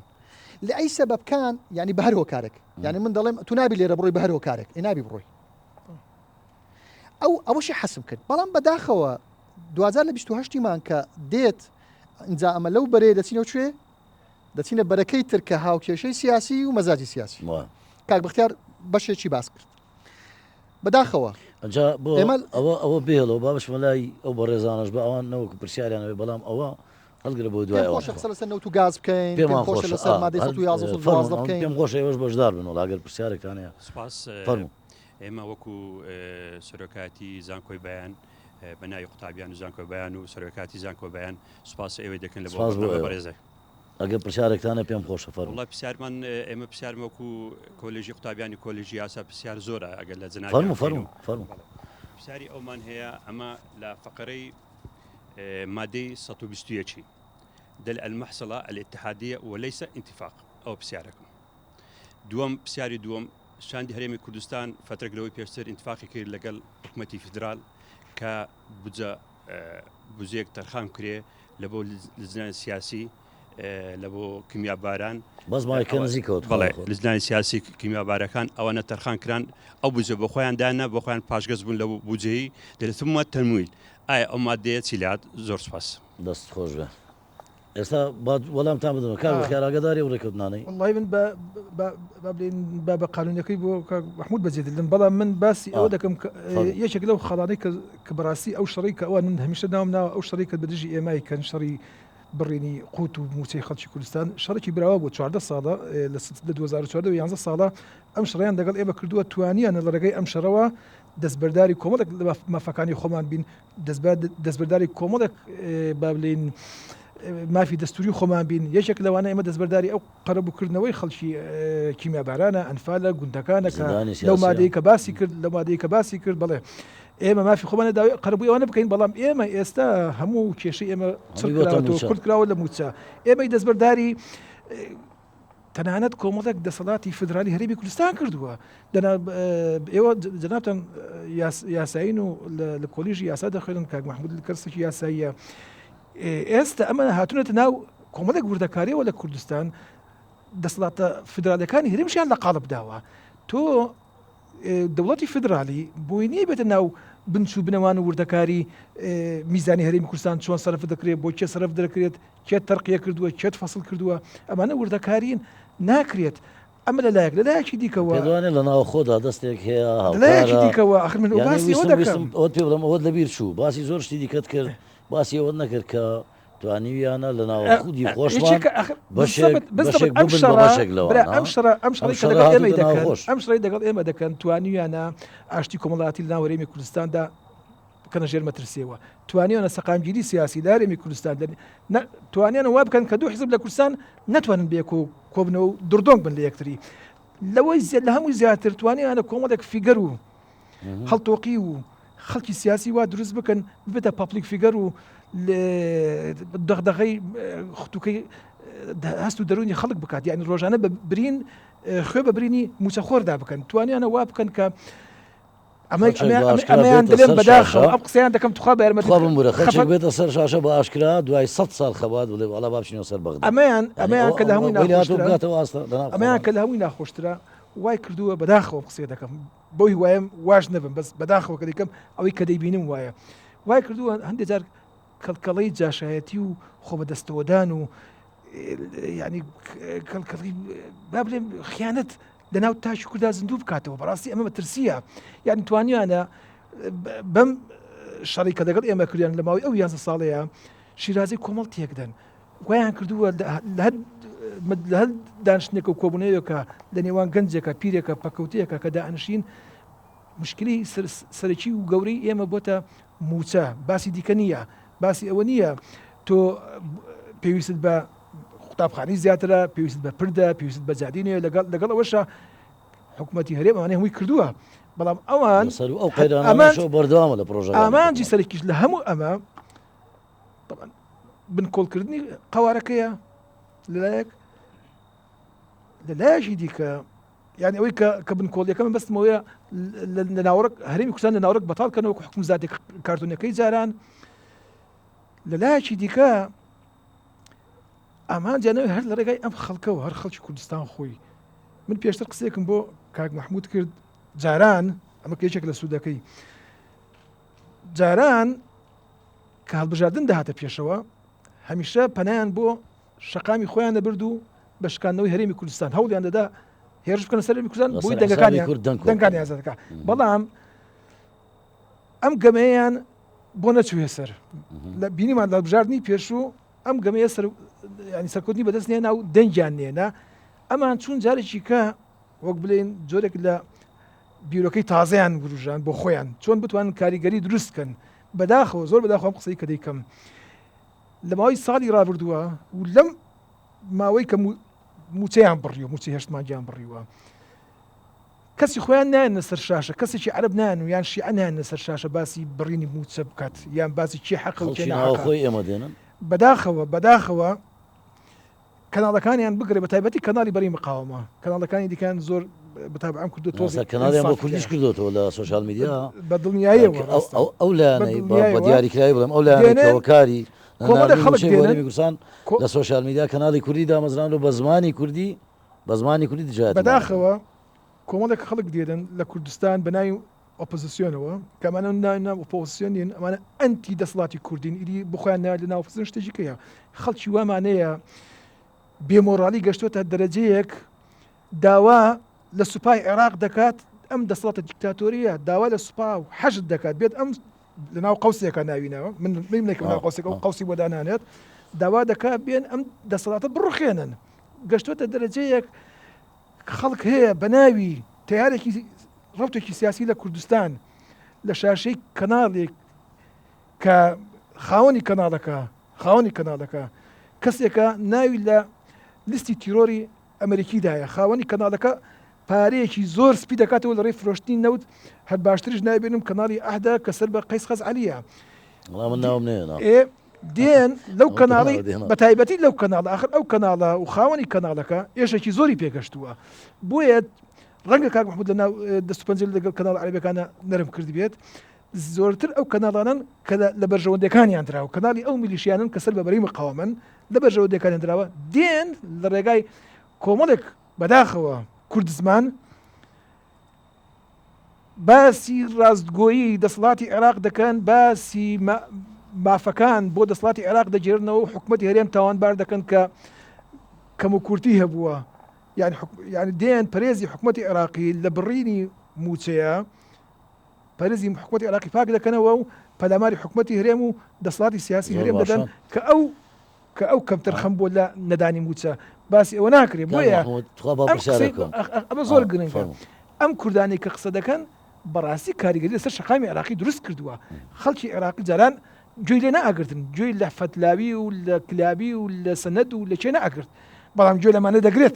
C: لە ئەی سەبەبکان ینی بە هەر هۆکارێک یعنی من دەڵێم تو نابی لێرە بڕۆی بە هەر هۆکارێک نابی بڕۆی ئەوەشی حەسم کرد بەڵام بەداخەوە 2028 مان کە دێت ئینجا ئەمە لەو بەرێ دەچینەوە کوێ دەچینە بەرەکەی ترکە هاوکێشەی سیاسی و مەزاجی سیاسی کاک بەختیار بەشێکی باس کرد بەداخەوە
A: ئەوە بێڵەوە بابش مەلای ئەو بە ڕێزانش بە ئەوان نەوەکو پرسیاریانەوە بەڵام ئەوە هەڵگرە بۆ دوای
C: لەسەر نەوت و گاز بکەین پێم
A: خۆش ئێوەش بەشدار بن ئەگەر پرسیارێکتان هەیە
D: ئێمە وەکو سەرۆکاتی زانکۆی بەیان بەناوی قوتابیان و زانکۆی بەیان و سەرۆکاتی زانکۆ بەیان سوپاس ئێوەی دەکەن لە بەڕێزە
A: ئەگەر پرسیارێکتانە پێم خۆشە
D: فەرموو پرسیارمان ئێمە پرسیارمە وەکو کۆلێژی قوتابیانی کۆلێژی یاسا پرسیار زۆرە ئەگەر لە جناب
A: فەرموو
D: پرسیاری ئەومان هەیە ئەمە لە فقرەی مادەی 121 دل المحصلة الاتحادية وليس انتفاق أو بسياركم دوم بسياري دوم شاندی هەرێمی کوردستان فترەگرەوەی پێشتر ئینتفاقی کرد لەگەڵ حکوومەتی فیدرال کە بودجەیەک تەرخان کرێ لە بۆ لجنانی سیاسی لە بۆ کیمیاباران
A: بەڵێ
D: لجنانی سیاسی کیمیابارەکان ئەوانە تەرخان کران ئەو بودجە بۆ خۆیان دانا بۆ خۆیان پاشگەز بوون لە بودجەیی دەرێتمە تەمویل ئایا ئەو مادەیە چیلات زۆر سپاس
A: دەست خۆش بێ ئێستا وەڵامتان بدەن کار بە خێراگەداری و ڕێکەوتنانەی
B: والله من بڵێن بە قانونەکەی بۆ محمود بەجێ دەدەم بەڵام من باسی ئەوە دەکەم یەکێک لەو خەڵانەی کە بەڕاستی ئەو شەڕی کە ئەوە من هەمیشە ناوم ناوە ئەو شەڕی کە بەدژی ئێمای کەن شەڕی بڕێنی قوت و موچەی خەڵکی کوردستان شەڕێکی براوە بۆ 14 ساڵە لە 2014 11 ساڵە ئەم شڕیان دەگەڵ ئێمە کردووە توانیانە لە ڕێگەی ئەم شەڕەوە دەستبەرداری کۆمەڵێک مافەکانی خۆمان بین دەستبەرداری کۆمەڵێک با بڵێن مافی دەستوری خۆمان بین یەکێک لەوانە ئێمە دەستبەرداری ئەو قەرەبووکردنەوەی خەڵکی کیمیابارانە ئەنفالە گوندەکانە کە لەو مادەی کە باسی کرد لە مادەی کە باسی کرد بڵێ ئێمە مافی خۆمانە داوای قەرەبووی ئەوانە بکەین بەڵام ئێمە ئێستا هەموو کێشەی ئێمە کورد کراوە لە موچە ئێمەی دەستبەرداری تەنانەت کۆمەڵێک دەسەڵاتی فدرالی هەرێمی کوردستان کردووە ئێوە جەنابتان یاساین و لە کۆلیژی یاسا دەخوێنن کاک محمود کەسێکی یاساییە ئێستا ئەمە هاتوونەتە ناو کۆمەڵێک وردەکاریەوە لە کوردستان دەسەڵاتە فدرالیەکانی هەرێمیشیان لە قاڵب داوە تۆ دەوڵەتی فدرالی بۆی نییە بێتە ناو بنچوو بنەوان و وردەکاری میزانی هەرێمی کوردستان چۆن سەرف دەکرێت بۆ چێ سەرف دەکرێت چێت تەرقیە کردووە چێت فەسڵ کردووە ئەمانە وردەکارین ناکرێت ئەمە لەلایەک لەلایەکی دیکەوە
A: پێدوانێت لە ناو خۆدا دەستێک هەیە
B: لەلایەکی دیکەوە آخر من باسی ئەوە دەکەم
A: ئەوت پێ بڵم ئەوەت لەبیر چوو باسی زۆر شتی دیکەت کرد باسی ئەوەت نەکرد کە توانیویانە لە ناو خودی خۆشمان
B: ئەم شڕی دەگەڵ ئێمە دەکەن توانیویانە ئاشتی کۆمەڵاتی لە ناو هەرێمی کوردستاندا کەنە ژێر مەترسیەوە توانیانە سەقامگیری سیاسی لە هەرێمی کوردستان توانیانە وا بکەن کە دوو حزب لە کوردستان ناتوانن بێک و کۆبنەوە و دڕدۆنگ بن لە یەکتری لەوەی لە هەمووی زیاتر توانیانە کۆمەڵێک فیگەر و هەڵتۆقی و خەڵکی سیاسی وا دروست بکەن ببێتە پابلیک فیگەر و دەغدغەی خوتوکەی هەست و دەرونی خەڵک بکات یعنی ڕۆژانە برین خوێ بە برینی موچەخۆردا بکەن توانیانە وا بکەن کە ئەمەیان دەڵێن بەداخەوە ئەم قسەیان دەکەم توخوا بە یارمەتی
A: خەڵک بێتە سەر شاشە بە ئاشکرا دوای 100 ساڵ خەبات بڵێ وڵا با بچینەوە سەر بەغدا
B: ئەمەیان کە لە هەمووی
A: ئەمەیان
B: کە لە هەمووی ناخۆشترا وای کردووە بەداخەوە قسێ دەکەم بۆی وایم واش نەبم بەس بەداخەوە کە دەکەم ئەوەی کە دەیبینم وایە وای کردووە هەندێک جار کەڵکەڵەی جاشایەتی و خۆ بەدەستەوەدان و ینی کەڵکەڵی با بڵێم خیانەت لەناو تاشی کووردا زیندوو بکاتەوە بەڕاستی ئەمە بەترسیە یعنی توانیانە بەم شەڕی کە دەگەڵ ئێمە کردیان لە ماوەی ئەو 11 ساڵەیە شیرازەی کۆمەڵ تێکدەن وایان کردووە لە هەر دانیشتێکە و کۆبوونەیەکە لە نێوان گەنجێکە پیرێکە پەکەوتەیەکە کە دائنشین مشکلی سەرەکی و گەورەی ئێمە بۆتە موچە باسی دیکە نییە باسی ئەوە نییە تۆ پێویست بە قوتابخانەی زیاترە پێویست بە پردە پێویست بە جادینێ لەگەڵ ئەوەشە حکوومەتی هەرێم ئەوانەیە هەمووی کردووە بەڵام ئەوان
A: بەردەوامە لە پرۆژە
B: ئامانجی سەرکیش لە هەموو ئەمە بنکۆڵکردنی قوارەکەیە لەلایەکی دیکە یعنی ئەوەی کە بنکۆڵیەکە من بەستمەوەیە لە ناوەڕک هەرێمی کوردستان لە ناوەڕک بەتاڵکەنەوە حکوم زاتێک کارتونەکەی جاران لەلایەکی دیکە ئامانجیانەوەی هەر لە ڕێگای ئەم خەڵکەوە هەر خەڵکی کوردستان خۆی من پێشتر قسێکم بۆ کاک محمود کرد جاران ئەمە یەکێک لە سوودەکەی جاران کە هەڵبژاردن دەهاتە پێشەوە هەمیشە پەنایان بۆ شەقامی خۆیان دەبرد و بە شکاندنەوەی هەرێمی کوردستان هەوڵیان دەدا هێرش بکەنە سەر هەرێمی کوردستان بۆی دەنگەکانی ئازادەکە بەڵام ئەم گەمەیان بۆ نەچوێ سەر لە بینیمان لە بژاردننی پێشوو ئەم گەمەیە ینی سەرکەوتنی بەدەست نێنا و دەنگیان نێنا ئەمان چون جارێکی کە وەک بڵێن جۆرێک لە بیرۆکەی تازەیان بروژان بۆ خۆیان چۆن بتوانن کاریگەری دروستکەن بەداخەوە زۆر بەداخەوە قسەی کە دەیکەم لە ماوەی ساڵی ڕابردووە و لەم ماوەی کە موچەیان بڕی و موچەی هەشتمانجیان بڕیوە کەسی خۆیان نایەنە سەر شاشە کەسێکی عەرەب نایەن و یان شیعە نایەنە سەر شاشە باسی بڕینی موچە بکات یان باسی چی حەقە و چی ناحەقە
A: ئێمە دێنن
B: بەداخەوە کەناڵەکانیان بگرێ بە تایبەتی کەناڵی بەری مقاومە کەناڵەکانی دیکان زۆر بەتابعەم کردو تۆزە
A: کەناڵیان بۆ کوردیش کردوەوە لە سوشال میدیا
B: بە دڵنیاییەوە
A: ئەو لایەنەی بە دیاریکراوی بڵێم ئەو لایەنەی کاری کوردستان لە سوشال میدیا کەناڵی کوردی دامەزران و بە زمانی کوردی بە زمانی کوردی دژایەت
B: بەداخەوە کۆمەڵێک خەڵک دێدن لە کوردستان بەناوی ئۆپۆزیسیۆنەوە کەمانە ئۆپۆزیسیۆنین ئەمانە ئەنتی دەسەڵاتی کوردین ئیدی بخۆیان لە ناوفزن شتێکیکەیە خەڵکی وامانەیە بێمۆڕالی گەشتوتە دەرەجەیەک داوا لە سوپای عێراق دەکات ئەم دەسەڵاتە دیکتاتۆریە داوا لە سوپا و حەشت دەکات بێت ئەم لە ناو قوسێکە ناوینەوە من ناو قوسێک ئەو قوسی بۆ دانانێت داوا دەکات بێن ئەم دەسەڵاتە بڕخێنن گەشتوتە دەرەجەیەک خەڵک هەیە بە ناوی تیارێکی ڕوتێکی سیاسی لە کوردستان لە شاشەی کەناڵێک کە خاوەنی کەناڵەکە کەسێکە ناوی لە لیستی تیرۆری ئەمریکیدایە خاوەنی کەناڵەکە پارەیەکی زۆر سپی دەکاتەوە لە ڕێی فرۆشتنی نەوت هەر باشترش نابێنم کەناڵی ئەحدا کە سەر بە قەیس خەز عەلیە دێن لەو کەناڵی بە تایبەتی لەو کەناڵ آخر ئەو کەناڵە و خاوەنی کەناڵەکە ئێشێکی زۆری پێگەشتووە بۆیە ڕەنگە کاک محمود لە ناو دەست و پەنجەر لەگەڵ کەناڵ عەرەبیەکانە نەرم کردی بێت زۆرتر ئەو کەناڵانن کە لە بەرژەوەندەکانیان دراوە کەناڵی ئەو میلیشیانن کە سەر بەبەری مقاومن لە بەرژەوەندەکانیان دراوە دێن لە ڕێگای کۆمەڵێک بەداخەوە کورد زمان باسی ڕاستگۆیی دەسەڵاتی عێراق دەکەن باسی مافەکان بۆ دەسەڵاتی عێراق دەجێرنەوە و حکومەتی هەرێم تاوانبار دەکەن کە کەم و کورتی هەبووە یعنی دێن پەرێزی حکومەتی عێراقی لە بڕینی موچەیە پەرێزی حکومەتی عێراقی پاک دەکەنەوە و پەلاماری حکومەتی هەرێم و دەسەڵاتی سیاسی هەرێم دەدەن کە ئەو کەمتر خەم بۆ لە نەدانی موچە باسی ئەوە ناکرێت بۆیە ئەمە زۆر گرنگە ئەم کوردانی کە قسە دەکەن بەڕاستی کاریگەری لەسەر شەقامی عێراقی دروست کردووە خەڵکی عێراقی جاران گوێی لێ ناگرتن گوێی لە فەتلاوی و لە کلابی و لە سەنەد و لە چێ ناگرت بەڵام گوێ لەمانە دەگرێت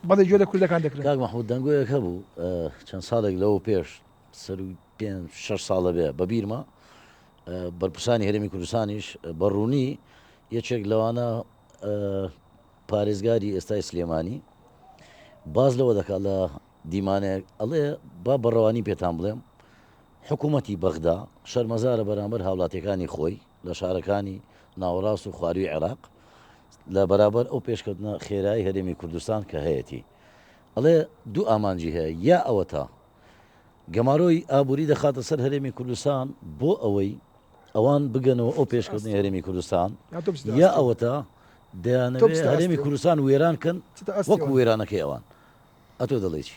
B: بەڵێ گوێ لە کوردەکان دەکرێت
A: کاک مەحموود دەنگۆیەک هەبوو چەند ساڵێک لەوە پێش سەر و 5-6 ساڵە بێ بە بیرمە بەرپرسانی هەرێمی کوردستانیش بەڕوونی یەکێک لەوانە پارێزگاری ئێستای سلێمانی باز لەوە دەکات لە دیمانەیەک ئەڵێ با بەڕەوانی پێتان بڵێم حکوومەتی بەغدا شەرمەزارە بەرامبەر هاوڵاتیەکانی خۆی لە شارەکانی ناوەڕاست و خواروی عێراق لە بەرابەر ئەو پێشکەوتنە خێرایی هەرێمی کوردستان کە هەیەی ئەڵێ دوو ئامانجی هەیە یا ئەوە تا گەمارۆی ئابووری دەخاتە سەر هەرێمی کوردستان بۆ ئەوەی ئەوان بگەنەوە ئەو پێشکەوتنی هەرێمی کوردستان یا ئەوە تا دەیانەوێت هەرێمی کوردستان وێرانکەن وەکو وێرانەکەی ئەوان ئەتۆ دەڵێ چی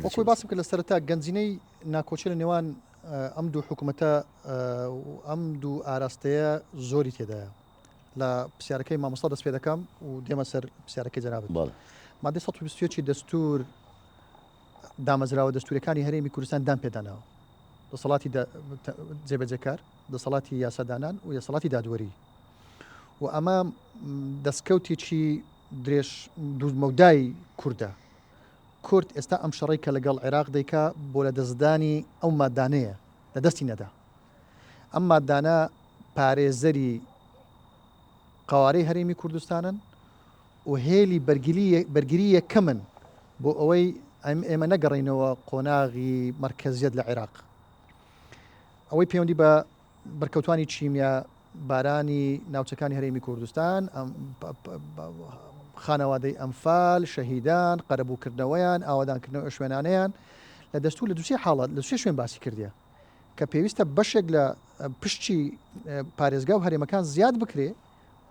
C: وەکوی باسم کرد لە سەرەتا گەنجینەی ناکۆچە لە نێوان ئەم دوو حکوومەتە ئەم دوو ئاراستەیە زۆری تێدایە لە پرسیارەکەی مامۆستا دەست پێ دەکەم و دێمە سەر پرسیارەکەی جەنابەت مادەی 120 دەستور دامەزراوە دەستوریەکانی هەرێمی کوردستان دام پێدانەوە دەسەڵاتی جێبەجێکار دەسەڵاتی یاسادانان و یاسەڵاتی دادوەری و ئەمە دەستکەوتێکی درێژ دوورمەودای کووردە کورد ئێستا ئەم شەڕی کە لەگەڵ عێراق دەیکا بۆ لە دەستدانی ئەو مادانەیە لە دەستی نەدا ئەم مادانە پارێزەری قوارەی هەرێمی کوردستانن و هێلی بەرگری یەکەمن بۆ ئەوەی ئێمە نەگەڕینەوە قۆناغی مرکزیت لە عێراق ئەوەی پەیوەندی بە بەرکەوتوانی چیمیا بارانی ناوچەکانی هەرێمی کوردستان خانەوادەی ئەمفال شەهیدان قەرەبووکردنەوەیان ئاوادانکردنەوە شوێنانەیان لە دەستور لە دووسێ حاڵات لە دووسێ شوێن باسی کردیە کە پێویستە بەشێک لە پشتی پارێزگا و هەرێمەکان زیاد بکرێ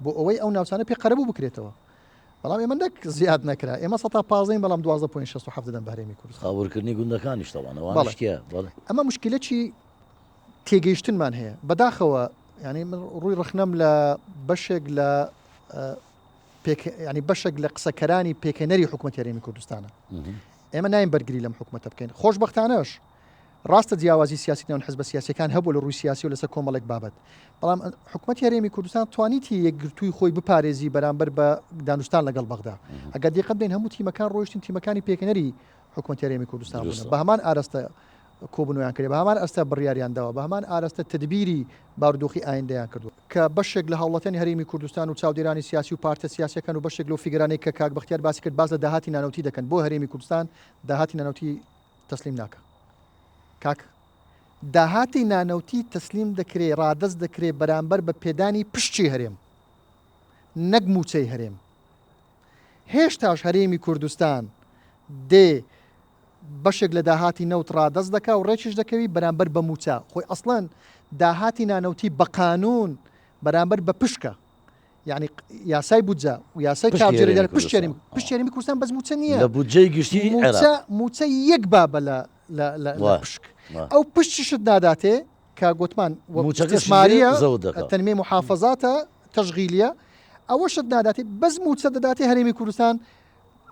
C: بۆ ئەوەی ئەو ناوچانە پێ قەرەبوو بکرێتەوە بەڵام ئێمە نەک زیاد نەکرا ئێمە 115 بەڵام 12.67 دەن بە هەرێمی کوردستان
A: خاوەرکردنی گوندەکانیش تەوانەوە
C: ئەمە مشکلەی تێگەیشتنمان هەیە بەداخەوە ینی من ڕووی ڕخنەم لە بەشێک لە ینی بەشێک لە قسەکەرانی پێکەنەری حکوومەتی هەرێمی کوردستانە ئێمە نایم بەرگری لەم حکوومەتە بکەین خۆشبەختانەش ڕاستە جیاوازی سیاسی نێوان حزب سیاسیەکان هەبوو لە ڕووی سیاسی و لەسەر کۆمەڵێک بابەت بەڵام حکوومەتی هەرێمی کوردستان توانیتی یەکگرتووی خۆی بپارێزی بەرامبەر بە دانوستان لەگەڵ بەغدا ئەگەر دیقەت بدەین هەموو تیمەکان ڕۆیشتن تیمەکانی پێکەنەری حکوومەتی هەرێمی کوردستان بوون بە هەمان ئاراستە کۆبنەوەیان کرد بە هەمان ئەستە بڕیاریانداوە بە هەمان ئاراستە تدبیری بارودۆخی ئایندەیان کردو کە بەشێک لە هاوڵاتیانی هەرێمی کوردستان و چاودێرانی سیاسی و پارتە سیاسیەکان و بەشێک لەو فیگرانەی کە کاک بەختیار باسی کرد باز لە داهاتی نانەوتی دەکەن بۆ هەرێمی کوردستان داهاتی نانەوتی تەسلیم ناکە کاک داهاتی نانەوتی تەسلیم دەکرێت ڕادەست دەکرێت بەرامبەر بە پێدانی پشتی هەرێم نەک موچەی هەرێم هێشتاش هەرێمی کوردستان دێ بەشێک لە داهاتی نەوت ڕادەست دەکا و ڕێکیش دەکەوی بەرامبەر بە موچە خۆی ئەسڵەن داهاتی نانەوتی بە قانون بەرامبەر بە پشکە یعنی یاسای بودجە و یاسای کابجێری پشتێریمی کوردستان بەس موچە نییە
A: لە بودجەی گشتی
C: موچە یەک بابە لە پشک ئەو پشتیشت ناداتێ کە گوتمان استثماریە تەنمێ محافەزاتە تەشغیلیە ئەوەشت ناداتێ بەس موچە دەداتێ هەرێمی کوردستان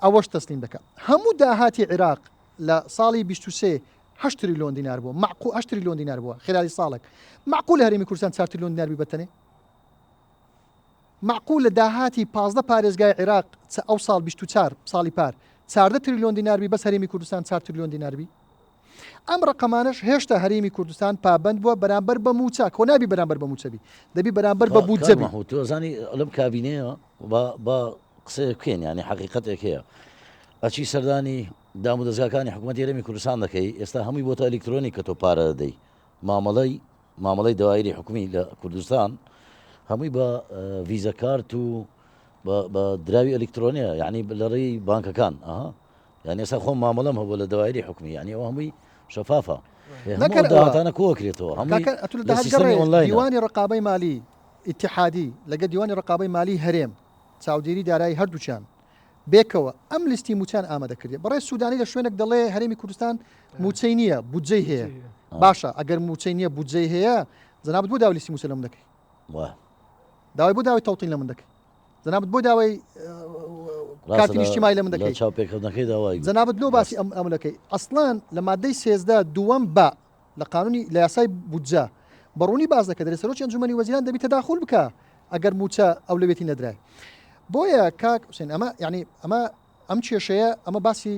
C: ئەوەش تەسلیم دەکات هەموو داهاتی عێراق لە ساڵی 23 8 تریلیۆن دینار بووە معقول 8 تریلیۆن دینار بووە خلالی ساڵێک معقول هەرێمی کوردستان 4 تریلیۆن دینار بتەنێ معقول لە داهاتی 15 پارێزگای عێراق ئەو ساڵ 24 ساڵی پار 14 تریلیۆن دینار بی بەس هەرێمی کوردستان 4 تریلیۆن دینار بی ئەم ڕقەمانش هێشتا هەرێمی کوردستان پابند بووە بەرامبەر بە موچە کۆ نابی بەرامبەر بە موچەبی دەبی بەرامبەر بە بودجەبی
A: تۆزانی ئەلم کابینەیە بە قسە بکەین ینی حقیقەتێک هەیە ئەچی سەردانی دام و دەستگاکانی حکوومەتی هەرێمی کوردستان دەکەی ئێستا هەمووی بۆتە ئەلکترۆنی کە تۆ پارە دەدەی مامەڵەی دەوایری حکومی لە کوردستان هەمووی بە ڤیزە کارت و بە دراوی ئەلکترۆنیە یعنی لە ڕێی بانکەکان یعنی ئێستا خۆم مامەڵەم هەبوو لە دەوایری حکومی یعنی ئەوە هەمووی شەفافە داهاتانە کۆکرێتەوە
C: دیوانی ڕقابەی مالی ئیتحادی لەگە دیوانی ڕقابەی مالی هەرێم چاودێری دارایی هەردووچیان بێکەوە ئەم لیستی موچان ئامادەکردێت بەڕێ سوودانی لە شوێنێک دەڵێ هەرێمی کوردستان موچەی نییە بودجەی هەیە باشە ئەگەر موچەی نییە بودجەی هەیە جەنابەت بۆ داوای لیستی موچە لە من دەکەی داوای بۆ داوای تەوتین لە من دەکەی جەنابەت بۆ داوای کارتی نیشتیمایی لە من دەکەی جەنابەت لۆ باسی ئەمەکەی ئەسڵان لە مادەی 13 دووەم بە لە قانونی لە یاسای بودجە بەڕوونی باز دەکە دەرێ سەرۆکی ئەنجومەنی وەزیران دەبی تەداخل بکە ئەگەر موچە ئەو لەوێتی نەدرای بۆیە کاک حوسێن ئەمە یعنی ئەم کێشەیە ئەمە باسی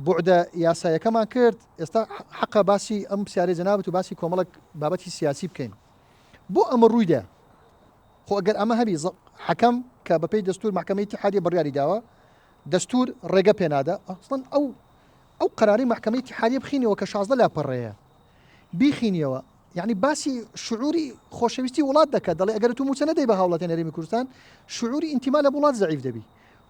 C: بوعدە یاسایەکەمان کرد ئێستا حەقە باسی ئەم پرسیارەی جەنابەت و باسی کۆمەڵک بابەتی سیاسی بکەین بۆ ئەمە ڕوویدا خۆ ئەگەر ئەمە هەبی حەکەم کە بەپێی دەستور محکەمەی اتحادیە بڕیاری داوە دەستور ڕێگە پێنادا ئەسڵەن ئەو قەراری محکەمەی اتحادیە بخینەوە کە 16 لاپەڕەیە بیخینیەوە یعنی باسی شعوری خۆشەویستی وڵات دەکات دەڵێ ئەگەر تو موچە نەدەی بە هاوڵاتی هەرێمی کوردستان شعوری ئینتیما لە وڵات زەعیف دەبی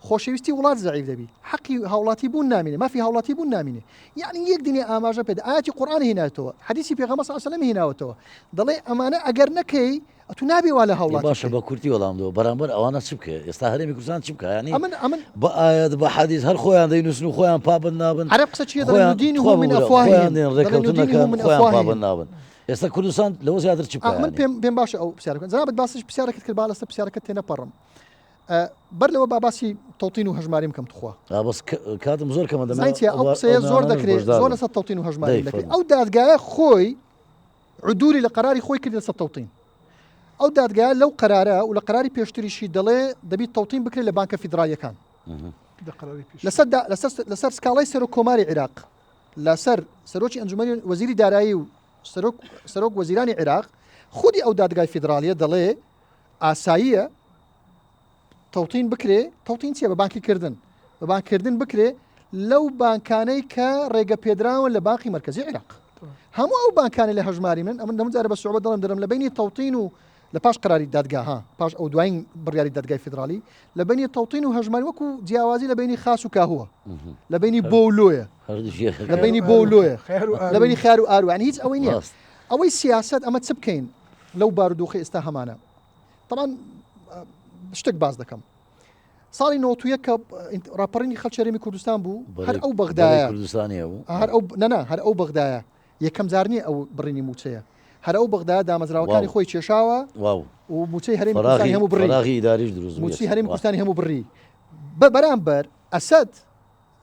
C: خۆشەویستی وڵات زەعیف دەبی حەقی هاوڵاتی بوون نامینێ مافی هاوڵاتی بوون نامینێ یعنی یەک دینێ ئاماژە پێدا ئاەتی قورئان هێناتەوە حەدیسی پێغەمبەر صلی الله علیه و سلم هێناوەتەوە دەڵێ ئەمانە ئەگەر نەکەی ئەتو نابی وا لە هاوڵات
A: باشە بە کورتی وەڵامدەوە بەرامبەر ئەوانە چ بکە ئێستا هەرێمی کوردستان چ بکە ینی بە ئاەت بە حەدیث هەر خۆیان دەینووسن و خۆیان پابند نابن
C: عەرەب قسە چیە دەڵێن دینه من ئەفواههم
A: ڕێکەوتنەکان خۆیان پابند نابن ئێستا کوردستان لەوە زیاتر چ بکە
C: من پێم باشە ئەو پرسیارەکە جەنابەت باسیش پرسیارەکەت کرد با لەسەر پرسیارەکەت تێنەپەڕم بەر لەوە باسی تەوتین و هەژماری بکەم توخوا
A: بەس کاتم زۆر کەمە
C: دەمێت ئەو قسەیە زۆر دەکرێت زۆر لەسەر تەوتین و هەژماری دەکرێت ئەو دادگایە خۆی عدولی لە قەراری خۆی کرد لەسەر تەوتین ئەو دادگایە لەو قەرارە و لە قەراری پێشتریشی دەڵێ دەبیت تەوتین بکرێت لە بانکە فیدرالیەکان لەسەر سکاڵای سەرۆک کۆماری عێراق لەسەر سەرۆکی ئەنجومەنی وەزیری دارایی و سەرۆک وەزیرانی عێراق خودی ئەو دادگای فیدرالیە دەڵێ ئاساییە تەوتین بکرێ تەوتین چیە بە بانکی کردن بە بانکردن بکرێ لەو بانکانەی کە ڕێگە پێدراون لە بانکی مرکزی عێراق هەموو ئەو بانکانی لە هەژماری من ئەمن دەمجارە بە سوعبە دەڵم دەرم لە بینی تەوتین و لە پاش قەراری دادگاها پاش ئەو دوایین بڕیاری دادگای فیدرالی لە بینی تەوتین و هەژماری وەکو جیاوازی لە بینی خاس و کاهووە لە بینی بۆ و لۆیە لە بینی بۆ و لۆیە لە بینی خار و ئاروان هیچ ئەوەی نییە ئەوەی سیاست ئەمە چ بکەین لەو بارودۆخی ئێستا هەمانە طبعا شتێک باز دەکەم ساڵی 91 کە ڕاپەڕینی خەڵکی هەرێمی کوردستان بوو هەر ئەو بەغدایە هەر ئەو بەغدایە یەکەم جار نیە ئەو بڕینی موچەیە هەر ئەو بەغدایە دامەزراوەکانی خۆی کێشاوە و موچەی هەرێمی کوردستانی هەموو بڕی موچی هەرێمی کوردستانی هەموو بڕی بەرامبەر ئەسەد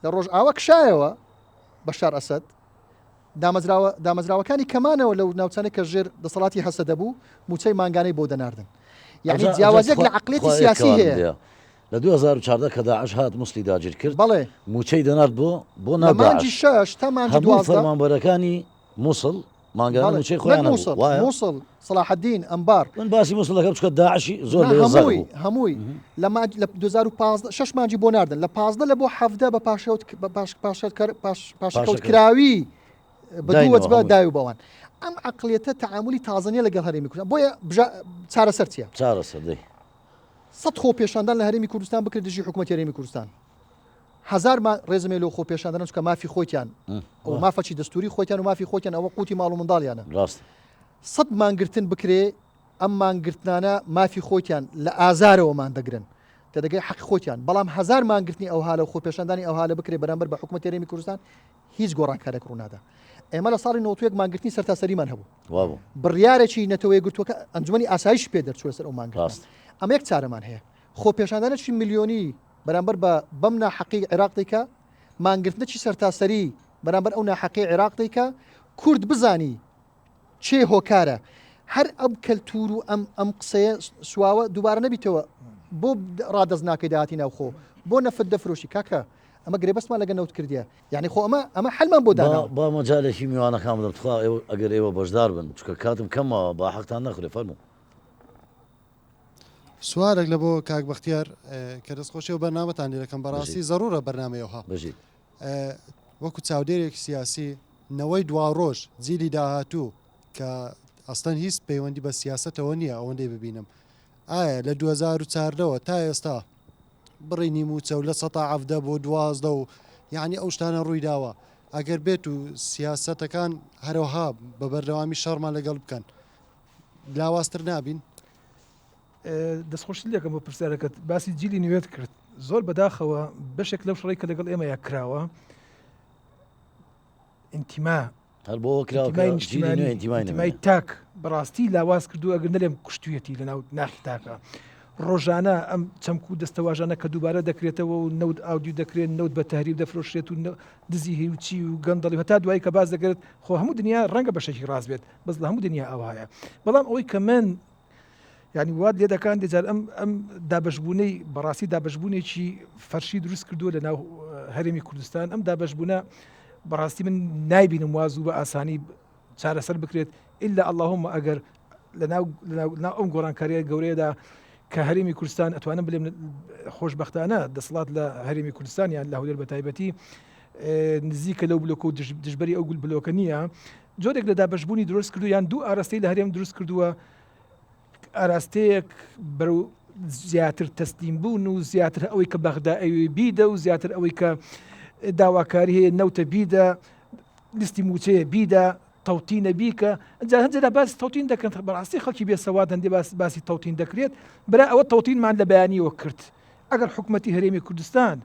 C: لە ڕۆژئاوا کشایەوە بەشار ئەسەد دامەزراوەکانی کەمانەوە لەو ناوچانەی کە ژێر دەسەڵاتی هەسە دەبوو موچەی مانگانەی بۆ دەناردن یعنی جیاوازێک لە عەقڵێتی سیاسی هەیە
A: لە 2014 کە داعش هات موسڵی داگیر کرد بەڵێ موچەی دەنارد بۆ
C: مانجی 6 تا مانجی 12
A: فەرمانبەرەکانی مووسڵ مانگانە موچەی خۆیان
C: مووسڵ صلاح الدین ئەمبار
A: من باسی مووسڵەکە بچکە داعشی زۆر
C: هەمووی لە 2015 6 مانجی بۆ ناردن لە 15 لە بۆ 17 بە پاشەکەوت کراوی بە دوو وەجبە داوی بەوان ئەم عەقڵیەتە تەعاملی تازەنیە لەگەڵ هەرێمی کوردستان بۆیە چارەسەر چییە؟
A: چارەسەر دەی
C: 100 خۆ پێشاندان لە هەرێمی کوردستان بکرێت دژی حکوومەتی هەرێمی کوردستان هزار ما ڕێزمێ لەو خۆ پێشاندنە چکە مافی خۆیان ئەو مافەچی دەستوری خۆیان و مافی خۆیان ئەوە قوتی ماڵ و منداڵیانە
A: ڕاست
C: 100 مانگرتن بکرێ ئەم مانگرتنانە مافی خۆیان لە ئازارەوەمان دەگرن تێدەگەی حەق خۆیان بەڵام هزار مانگرتنی ئەو هالە خۆ پێشاندانی ئەو هالە بکرێ بەرامبەر بە حکوومەت هەرێمی کوردستان هیچ گۆڕانکارێک ڕوونادا ئێمە لە ساڵی 91 مانگرتنی سەرتاسەریمان هەبوو
A: وابوو
C: بڕیارێکی نەتەوەی گرتووەکە ئەنجومی ئاسایش پێ دەرچوە سەر ئەو مانگرتن
A: ڕاست
C: ئەمە یەک چارەمان هەیە خۆ پێشاندانێکی میلیۆنی بەرامبەر بە بەم ناحەقی عێراق دەیکا مانگرتنەکی سەرتاسەری بەرامبەر ئەو ناحەقی عێراق دەیکا کورد بزانی چێ هۆکارە هەر ئەم کەلتور و ئەم قسەیە سواوە دووبارە نەبیتەوە بۆ ڕادەز ناکەی داهاتی ناوخۆ بۆ نەفت دەفرۆشی کاکە ئەمە گرێبەستمان لەگە نەوت کردیە یعنی خۆ ئەمە حلمان بۆ دانا
A: با مەجالێکی میوانەکان بدەم تخوا ئەگەر ئێوە بەشدار بن چکە کاتم کەمەوە با حەقتان نەخورێ فەرموو
E: سوارێک لە بۆ کاک بەختیار کە دەستخۆشی و بەرنامەتان لێەکەم بەڕاستی زەرورە بەرنمەیەوە
A: بژیت
E: وەکو چاودێرێکی سیاسی نەوەی دوا ڕۆژ جیلی داهاتوو کە ئەستان هیچ پەیوەندی بە سیاستەوە نییە ئەوەندەی ببینم ئایا لە 2014ەوە تا ئێستا بڕینی موچە و لە 1970 بۆ 12 و یعنی ئەو شتانە ڕووی داوە ئەگەر بێت و سیاسەتەکان هەروەها بە بەردەوامی شەڕمان لەگەڵ بکەن لاوااستر نابین
B: دەستخۆشی لەکەم بۆ پرسیارەکەت باسی جیلی نوێت کرد زۆر بەداخەوە بەشێک لەو شڕی کە لەگەڵ ئێمە یاکراوە ئینتیما
A: هەر بۆ
B: ئینتیمای تاک بەڕاستی لاواز کردو ئەگەر نەلێم کوشتویەتی لە ناو ناخی تاکە ڕۆژانە ئەم چەمکو دەستەواژانە کە دووبارە دەکرێتەوە و نەود ئاودیو دەکرێت نەوت بە تەهریب دەفرۆشرێت و دزی هیوچی و گەندەڵی هەتا دوایی کە باز دەکرێت خۆ هەموو دنیا ڕەنگە بەشێکی ڕاست بێت بەس لە هەموو دنیا ئەوایە بەڵام ئەوەی کە من یعنی واد لێ دەکان دەجار ئەم دابەشبوونەی بەڕاستی دابەشبوونێکی فەرشی دروست کردووە لە ناو هەرێمی کوردستان ئەم دابەشبوونە بەڕاستی من نایبینم وازوو بە ئاسانی چارەسەر بکرێت ئللا اللهم ئەگەر لە ناو ئەم گۆڕانکاریە گەورەیەدا کە هەرێمی کوردستان ئەتوانم بڵێم خۆشبەختانە دەسەڵات لە هەرێمی کوردستان یان لە هەولێر بە تایبەتی نزیکە لەو بلۆکە و دژبەری ئەو گول بلۆکە نییە جۆرێک لە دابەشبوونی دروست کردو یان دوو ئاراستەی لە هەرێم دروست کردووە ئاراستەیەک بەرەو زیاتر تەسلیم بوون و زیاتر ئەوەی کە بەغدا ئەوی بیدە و زیاتر ئەوەی کە داواکاری هەیە نەوتە بیدە لیستی موچەیە بیدە تەوتینە بیکە هەنجە باسی تەوتین دەکەن بەڕاستی خەڵکی بێسەواد هەندێ باسی تەوتین دەکرێت برا ئەوە تەوتینمان لە بەیانیەوە کرد ئەگەر حکوومەتی هەرێمی کوردستان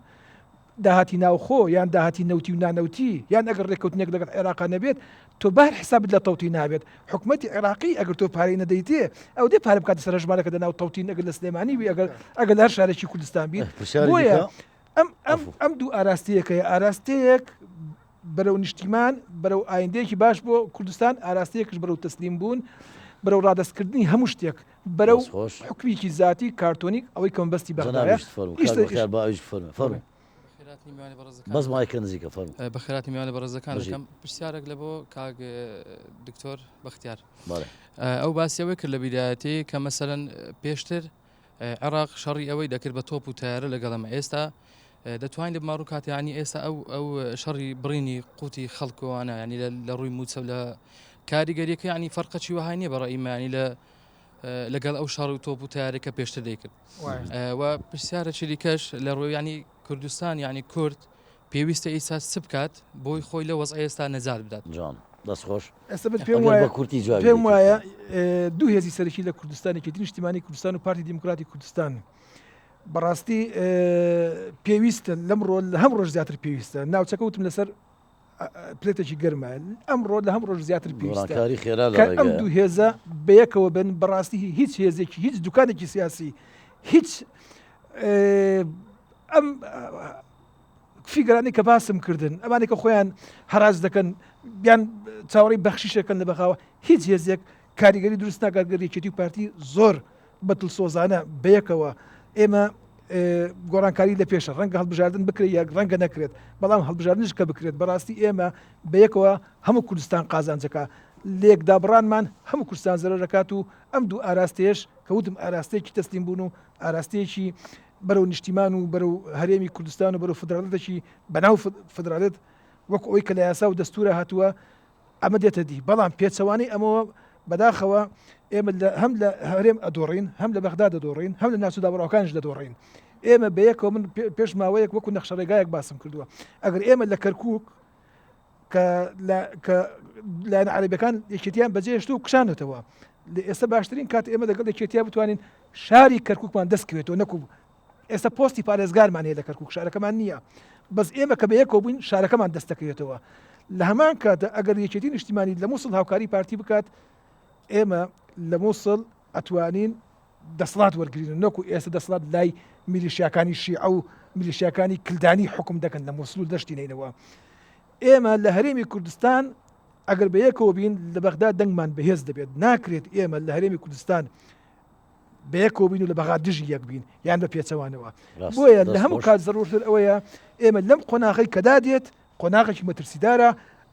B: داهاتی ناوخۆ یان داهاتی نەوتی و نانەوتی یان ئەگەر ڕێککەوتنێک لەگەڵ عێراق نەبێت تۆ بار حسابت لە تەوتی نابێت حکوومەتی عێراقی ئەگەر تۆ پارەی نەدەیتێ ئەو دێ پارە بکاتە سەر ژمارەکە دەناو تەوتین ئەگەر لە سلێمانی بی ئەگەر لە هەر شارێکی کوردستان بین بۆیە ئەم دوو ئاراستەیەکە ئاراستەیەک بەرەو نیشتیمان بەرەو ئایندەیەکی باش بۆ کوردستان ئاراستەیەکش بەرەو تەسلیم بوون بەرەو ڕادەستکردنی هەموو شتێک بەرەو حکومیکی زیاتی کارتۆنیک ئەوەی کەم بەستی بەغدایە
A: بەس مایکە نزیکە فەرموو
F: بە خێراتی میوانە بەڕێزەکان دەکەم پرسیارێک لە بۆ کاگ دکتۆر بەختیار ئەو باسیەوەی کرد لە بیدایەتی کە مەسەرەن پێشتر عێراق شەڕی ئەوەی دەکرد بە تۆپ و تایارە لەگەڵەمە ئێستا دەتوانین لە ماڕوو کاتیانی ئێستا ئەو شەڕی بڕینی قوتی خەڵکوانە ینی لە ڕووی موچە لە کاریگەریەکە ینی فەرقەچی وهای نییە بەڕێئیمانی لەگەڵ ئەو شەڕ و تۆپ و تایارێکە پێشتر دەیکرد و پرسیارە چریکەش لە ڕۆی ینی کوردستان ینی کورد پێویستە ئیسا بکات بۆی خۆی لە وەزع ئێستا نەزار بدات
A: دەستخۆش
B: ئێستا پێم وایە دوو هێزی سەرکی لە کوردستانێکی نیشتیمانی کوردستان و پارتی دیموکراتی کوردستان بەڕاستی پێویستە لەمڕۆ لە هەم ڕۆژ زیاتر پێویستە ناوچەکەوتم لەسەر پلێتێکی گەرمە ئەمڕۆ لە هەم ڕۆژ زیاتر پێویستە ئەم دوو هێزە بەیەکەوە بن بەڕاستی هیچ هێزێکی هیچ دوکانێکی سیاسی هیچ ئەم فیگرانی کە باسم کردن ئەمانێک کە خۆیان هەراز دەکەن بیان چاوەڕی بەخشیشەکەن لە بەخاوە هیچ هێزێک کاریگەری دروست ناکاتگەریەکێتی و پارتی زۆر بەدڵسۆزانە بەیەکەوە ئێمە گۆڕانکاری لە پێشە ڕەنگە هەڵبژاردن بکرێت یا ڕەنگە نەکرێت بەڵام هەڵبژاردنش کە بکرێت بەڕاستی ئێمە بەیەکەوە هەموو کوردستان قازانجەکە لێکدابڕانمان هەموو کوردستان زەرەکات و ئەم دوو ئاراستەیەش کەوتم ئاراستەیەکی تەسلیم بوون و ئاراستەیەکی بەرەو نیشتیمان و بەرەو هەرێمی کوردستان و بەرەو فدرالەتێکی بەناو فدرالێت وەک ئەوەی کە لە یاسا و دەستورە هاتووە ئەمە دێتە دی بەڵام پێچەوانی ئەمەوە بەداخەوە ئێمە هەم لە هەرێم ئەدۆڕین هەم لە بەغدا دەدۆڕین هەم لە ناچوو دابڕاوەکانش دەدۆڕین ئێمە بەیەکەوە من پێش ماوەیەک وەکو نەخشەڕێگایەک باسم کردووە ئەگەر ئێمە لە کەرکووک کە لایەن عەرەبیەکان یەکێتیان بەجێهێشت و کشانێتەوە ئێستا باشترین کات ئێمە لەگەڵ یەکێتیا بتوانین شاری کەرکووکمان دەستکەوێتەوە نەکو ئێستا پۆستی پارێزگارمان هەیە لە کەرکووک شارەکەمان نییە بەس ئێمە کە بەیەکەوە بووین شارەکەمان دەستەکەوێتەوە لە هەمان کاتە ئەگەر یەکێتی نیشتیمانی لە مووسڵ هاوکاری پارتی بکات ئێمە لە مووسڵ ئەتوانین دەسڵات وەرگین نەکو ئێستا دەسڵات لای میلیشیاکانی شیعە و میلیشیاکانی کلدانی حکم دەکەن لە مووسڵ و دەشتی نینەوە ئێمە لە هەرێمی کوردستان ئەگەر بەیەکەوە بین لە بەغدا دەنگمان بەهێز دەبێت ناکرێت ئێمە لە هەرێمی کوردستان بەیەکەوە بین و لە بەغا دژی یەک بین یان بە پێچەوانەوە بۆیە لە هەموو کات زەڕورتر ئەوەیە ئێمە لەم قۆناغی کەدا دێت قۆناغێکی مەترسیدارە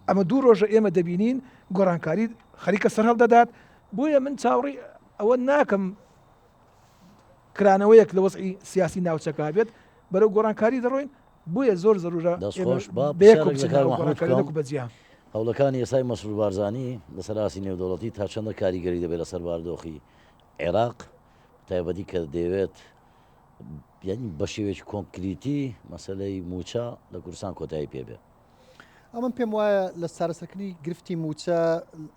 B: ئەمە دوو ڕۆژە ئێمە دەبینین گۆڕانکاری خەریکە سەر هەڵدەدات بۆیە من چاوەڕی ئەوە ناکەم کرانەوەیەک لە وەزعی سیاسی ناوچەکە بێت بەرەو گۆڕانکاری دەڕۆین بۆیە زۆر زەرورە بەجیان
A: هەوڵەکانی ئێسای مەسرور بارزانانی لە سەراسی نێودەوڵەتی تا چەندە کاریگەری دەبێت لەسەر باردۆخی عێراق تایبەتی کە دەوێت یعنی بە شێوێکی کۆنکریتی مەسەلەی موچە لە کوردستان کۆتایی پێبێت
C: ئەمە پێم وایە لە سارەسەرکردنی گرفتی موچە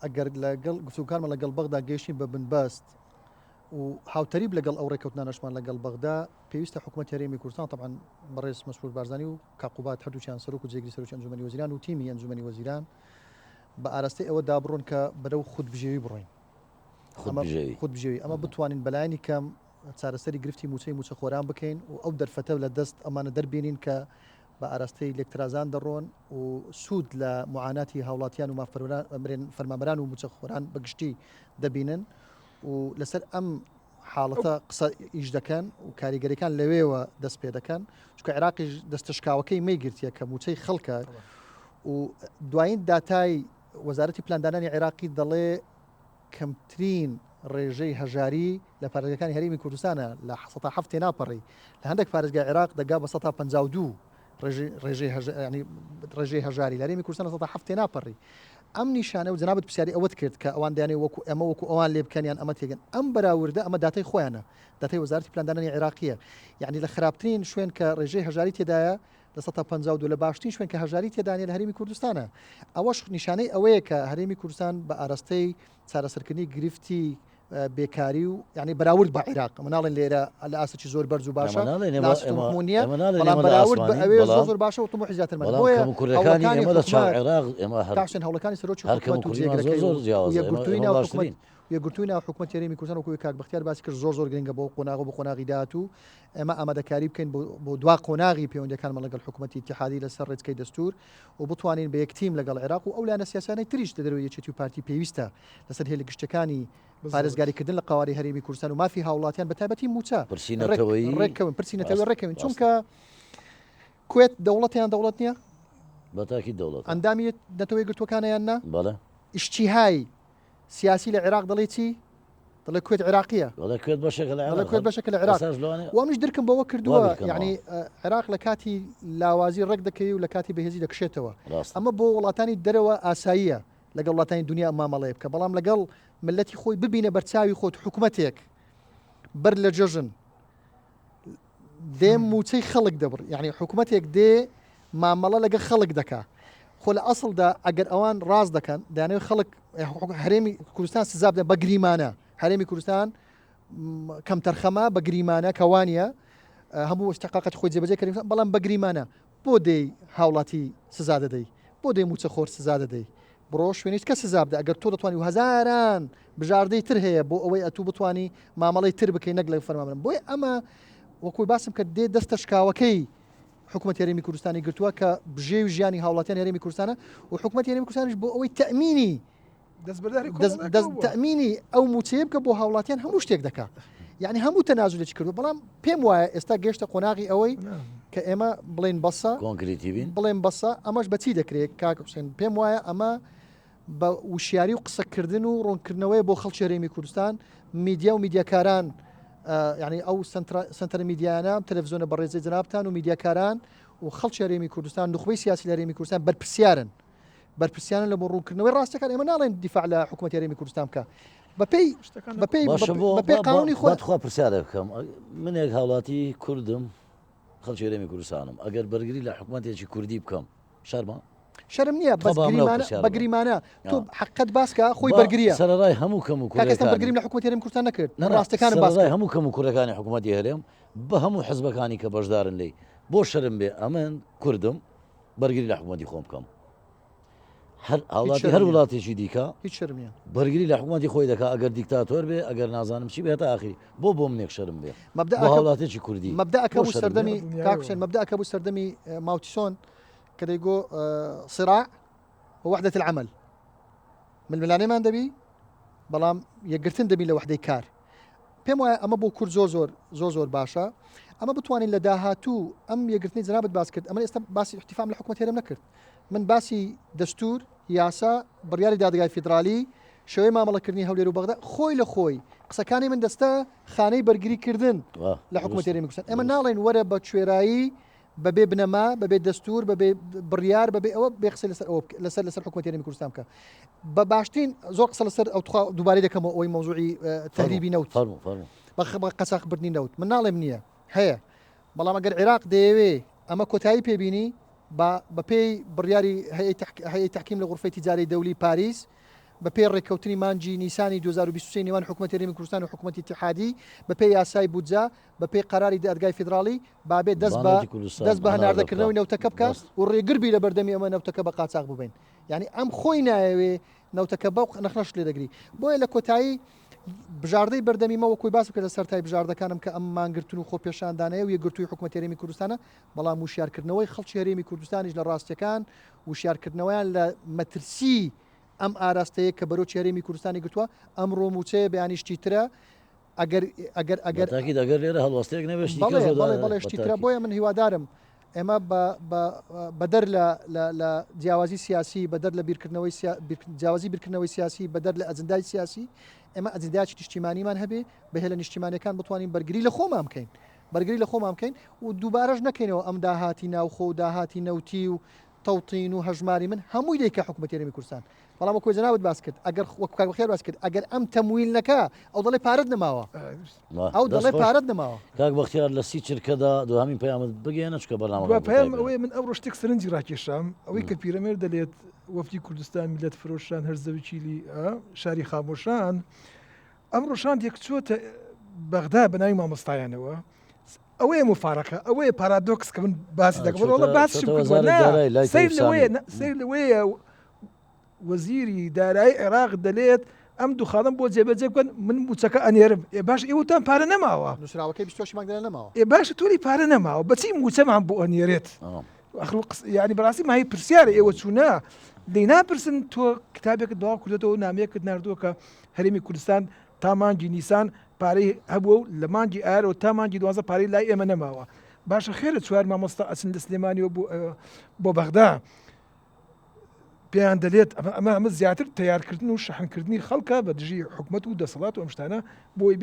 C: ئەگەر لەگەڵ گفتوگوکارمە لەگەڵ بەغدا گەیشتین بە بنبەست و هاوتەریب لەگەڵ ئەو ڕێکەوتنانەشمان لەگەڵ بەغدا پێویستە حکوومەتی هەرێمی کوردستان طبعاً بەڕێز مەسرور بارزانانی و کاقوبات هەردووچیان سەرۆک و جێگیری سەرۆکی ئەنجومەنی وەزیران و تیمی ئەنجومەنی وەزیران بە ئاراستەی ئەوە دابڕۆن کە بەرەو خودبژێوی بڕۆین خودبژێوی ئەمە بتوانین بەلایانی کەم چارەسەری گرفتی موچەی موچە خۆران بکەین و ئەو دەرفەتە لە دەست ئەمانە دەربێنین کە بە ئاراستەی لێکترازان دەڕۆن و سوود لە معاناتی هاوڵاتیان و فەرمانبەران و موچە خۆران بەگشتی دەبینن و لەسەر ئەم حاڵەتە قسە ئیش دەکەن و کاریگەریەکان لەوێەوە دەست پێ دەکەن چکە عێراقی دەستەشکاوەکەی مەیگرتیە کە موچەی خەڵکە و دوایین داتای وەزارەتی پلاندانانی عێراقی دەڵێ کەمترین ڕێژەی هەژاری لە پارێزگاکانی هەرێمی کوردستانە لە 1970 ناپەڕی لە هەندێک پارێزگای عێراق دەگا بە 152 ڕێژەی هەژاری لە هەرێمی کوردستان 1970 ناپەڕی ئەم نیشانە و جنابەت پرسیاری ئەوەت کرد کە ئەوان دەیانێ وەکو ئەمە وەکو ئەوان لێ بکەنیان ئەمە تێگەن ئەم بەراوردە ئەمە داتای خۆیانە داتای وەزارەتی پلاندانانی عێراقیە یعنی لە خراپترین شوێن کە ڕێژەی هەژاری تێدایە لە 152 لە باشترین شوێن کە هەژاری تێدانێت لە هەرێمی کوردستانە ئەوەش نیشانەی ئەوەیە کە هەرێمی کوردستان بە ئاراستەی چارەسەرکردنی گرفتی بێکاری و یعنی بەراورد بە عێراق مناڵێن لێرە لە ئاسێکی زۆر بەرز و باشە نیە بەڵام بەراورد بە ئەوێ زۆر باشە و تۆ حیزاترمە هەوڵەکانی سەرۆکی یەکگرتووی ناو حکوومەتی هەرێمی کوردستان وەکو کاک بەختیار باسی کرد زۆر گرنگە بۆ قۆناغ بۆ قۆناغی داهات و ئێمە ئامادەکاری بکەین بۆ دوا قۆناغی پەیوەندیەکانمان لەگەڵ حکوومەتی اتحادی لەسەر ڕێچکەی دەستور و بتوانین بە یەکتیم لەگەڵ عێراق و ئەو لایەنە سیاسانەی تریش دەرەوەی یەکێتی و پارتی پێویستە لەسەر هێلە گشتەکانی پارێزگاریکردن لە قواری هەرێمی کوردستان و مافی هاوڵاتیان بە تایبەتی موچە پرسینەتەوەی ڕێکەوین چونکە کوێت دەوڵەتیان دەوڵەت نییە
A: بەتاکی دەوڵەت
C: ئەندامی نەتەوەی گرتوەکانیان نا
A: بەڵێ
C: ئیشتیهای سیاسی لە عێراق دەڵێ چی دەڵێ کوێت عێراقیە
A: کوێت
C: بەشێکە لە عێراق وامش درکم بەوە کردووە یعنی عێراق لە کاتی لاوازی ڕێک دەکەی و لە کاتی بەهێزی دەکشێتەوە ئەمە بۆ وڵاتانی دەرەوە ئاساییە لەگەڵ وڵاتانی دنیا مامەڵەیە بکە بەڵام لەگەڵ ملەتی خۆی ببینە بەرچاوی خۆت حکوومەتێک بەر لە جەژن دێ موچەی خەڵک دەبڕ یعنی حکوومەتێک دێ مامەڵە لەگە خەڵک دەکا خۆ لە ئەسڵدا ئەگەر ئەوان ڕاز دەکەن دەیانەوێت خەڵک هەرێمی کوردستان سزا بدەن بە گریمانە هەرێمی کوردستان کەم تەرخەمە بە گریمانە کەوانە هەموو استحقاقەتی خۆی جێبەجێ کردن بەڵام بە گریمانە بۆ دەی هاوڵاتی سزا دەدەی بۆ دەی موچە خۆر سزا دەدەی بڕۆ شوێنیت کە سزا بدە ئەگەر تۆ دەتوانی و هەزاران بژاردەی تر هەیە بۆ ئەوەی ئەتوو بتوانی مامەڵەی تر بکەی نەک لە فەرمانبەرن بۆی ئەمە وەکوی باسم کە دێ دەستە شکاوەکەی حکوومەتی هەرێمی کوردستانی گرتووە کە بژێوی ژیانی هاوڵاتیان هەرێمی کوردستانە و حکوومەتی هەرێمی کوردستانیش بۆ ئەوەی تەمینی تەمینی ئەو موچەیە بکە بۆ هاوڵاتیان هەموو شتێک دەکا یعنی هەموو تەنازولێکی کردو بەڵام پێم وایە ئێستا گەشتە قۆناغی ئەوەی کە ئێمە بڵێن بەسە بڵێن بەسە ئەمەش بەچی دەکرێت کاک حوسێن پێم وایە ئەمە بە وشیاری و قسەکردن و ڕوونکردنەوەی بۆ خەڵکی هەرێمی کوردستان میدیا و میدیاکاران یعنی ئەو سنتەر میدیانە تەلەڤیزیۆنە بەڕێزەی جنابتان و میدیاکاران و خەڵکی هەرێمی کوردستان نخبەی سیاسی لە هەرێمی کوردستان بەرپرسیارن لە بۆ ڕوونکردنەوەی ڕاستەکان ئێمە ناڵێن دیفاع لە حکوومەتی هەرێمی کوردستان بکە بەپێی قانونی خۆ
A: خوا پرسیارە بکەم منێک هاوڵاتی کوردم خەڵکی هەرێمی کوردستانم ئەگەر بەرگری لە حکوومەتێکی کوردی بکەم شەرمە
C: شەرم نییە بەگریمانە تۆ حقت باسکە خۆی بەرگریە
A: سەرڕای هەموو کەم و
C: کاکەستان بەرگریم لە حکوومەت هەرێمی کوردستان نەکرد ڕاستەکانم
A: سەرڕای هەموو کەم و کوڕەکانی حکوومەتی هەرێم بە هەموو حزبەکانی کە بەشدارن لێی بۆ شەرم بێ ئەمن کوردم بەرگری لە حکوومەتی خۆم بکەم هەوڵاتی هەر وڵاتێکی دیکە
C: هیچ شەرمیە
A: بەرگری لە حکوومەتی خۆی دەکا ئەگەر دیکتاتۆر بێ ئەگەر نازانم چی بێتە ئاخری بۆ منێک شەرم بێ هەوڵاتێکی کوردی
C: مەبدەکە بوو سەردەمی کاکوشێن مەبدەکە بوو سەردەمی ماوتیسۆن کە دەیگۆ صراع ووحدة العمل من ملانێمان دەبی بەڵام یەکگرتن دەبی لە وحدەی کار پێم وایە ئەمە بۆ کورد زۆر باشە ئەمە بتوانین لە داهاتوو ئەم یەکگرتنی جنابەت باس کرد ئەمە ئێستا باسی احتیفام لە حکوومەت هێرم نەکرد من باسی دەستور یاسا بڕیاری دادگای فیدرالی شەوەی مامەڵەکردنی هەولێر و بەغدا خۆی لە خۆی قسەکانی من دەستە خانەی بەرگریکردن لە حکوومەت هێرمی کوردستان ئێمە ناڵێن وەرە بە کوێرایی بەبێ بنەما بەبێ دەستور بەبێ بڕیار بەبێ ئەوە بێ قسە لەسەر حکوومەت هێرمی کوردستان بکە بە باشترین زۆر قسە لەسەر ئەو دووبارەی دەکەمەوە ئەوەی مەوزوعی تهریبی نەوت بە قەساخبردنی نەوت من ناڵێم نییە هەیە بەڵام ئەگەر عێراق دەیەوێ ئەمە کۆتایی پێبینی بە پێی بڕیاری هەیەی تحکیم لە غورفەی تیجاری دەولی پاریس بە پێی ڕێککەوتنی مانجی نیسانی 2023 نێوان حکوومەت هێرمی کوردستان و حکوومەتی اتحادی بە پێی یاسای بودجا بە پێی قەراری دادگای فیدرالی بابێت دەست بە هەناردەکردنەوەی نەوتەکە بکە و ڕێگربی لە بەردەمی ئەمە نەوتەکە بە قاچاق ببین یعنی ئەم خۆی نایەوێ نەوتەکە بەو نەخنەش لێ دەگری بۆیە لە کۆتایی بژاردەی بەردەمیمەوە کۆی باس بکە لە سەرای بژاردەکانم کە ئەم مانگرتن و خۆپێشاندانەیە و یەکگرتووی حکوومەت هێرمی کوردستانە بەڵام وشیارکردنەوەی خەڵکی هەرێمی کوردستانیش لە ڕاستیەکان وشیارکردنەوەیان لە مەترسی ئەم ئاراستەیە کە بەرەو هەرێمی کوردستانی گرتووە ئەم ڕۆموچەیە بەیانیشتی ترە
A: ئەگەر لێرە هەڵوەستێک
C: نەبێشتیترە بۆیە من هیوادارم ئێمە بەدەر لە جیاوازی سیاسی بەدەر لە جیاوازی بیرکردنەوەی سیاسی بەدەر لە ئەجندای سیاسی ئێمە ئەجندایکی نیشتیمانیمان هەبێ بەهێ لە نیشتیمانەکان بتوانین بەرگری لە خۆمان بکەین بەرگری لە خۆمان بکەین و دووبارەش نەکەینەوە ئەم داهاتی ناوخۆ و داهاتی نەوتی و تەوتین و هەژماری من هەمووی دەیکە حکوومەت هێرمی کوردستان بەڵام وەکو جەنابەت باس کرد ئەگەر وەکو بەخێر باس کرد ئەگەر ئەم تەمویل نەکا ئەو دەڵێ پارەت نەماوە ئەو دەڵێ پارەت نەماوە
A: کاک بەختیار لە سی چرکەدا دوهامین پەیامت بگەێنە چکە بەرنامە
B: پەیام ئەوەیە من ئەوڕۆ شتێک سەرنجی ڕاکێشام ئەوەی کە پیرەمێر دەلێت وەفتی کوردستان میلەت فرۆشان هەرزەوی چیلی شاری خامۆشان ئەم ڕۆژان یەک چۆتە بەغدا بەناوی مامۆستایانەوە ئەوەیە مفارەکە ئەوەیە پارادۆکس کە من باسی دەکەم وڵە باسشم کردوە سیر لەوەیە وەزیری دارایی عێراق دەلێت ئەم دوو خاڵم بۆ جێبەجێ بکەن من موچەکە ئەنێرم باش ئێوەتان پارە نەماوە
C: نووسراوەکەی 28 مانگ نەماوە
B: باشە تۆری پارە نەماوە بەچی موچەمان بۆ ئەنێرێت یعنی بەڕاستی ماهی پرسیارە ئێوە چوونە دەی ناپرسن تۆ کتابێکت داوا کوردێتەوە نامەیەکت نردووە کە هەرێمی کوردستان تا مانگی نیسان پارەی هەبووە و لە مانگی ئارەوە تا مانگی دوازە پارەی لای ئێمە نەماوە باشە خێرە چوار مامۆستا ئەچن لە سلێمانیەوە بۆ بەغدا پێیان دەلێت ئەمە زیاتر تیارکردن و شەحنکردنی خەڵکە بە دژی حکوومەت و دەسەڵات و ئەم شتانە بۆی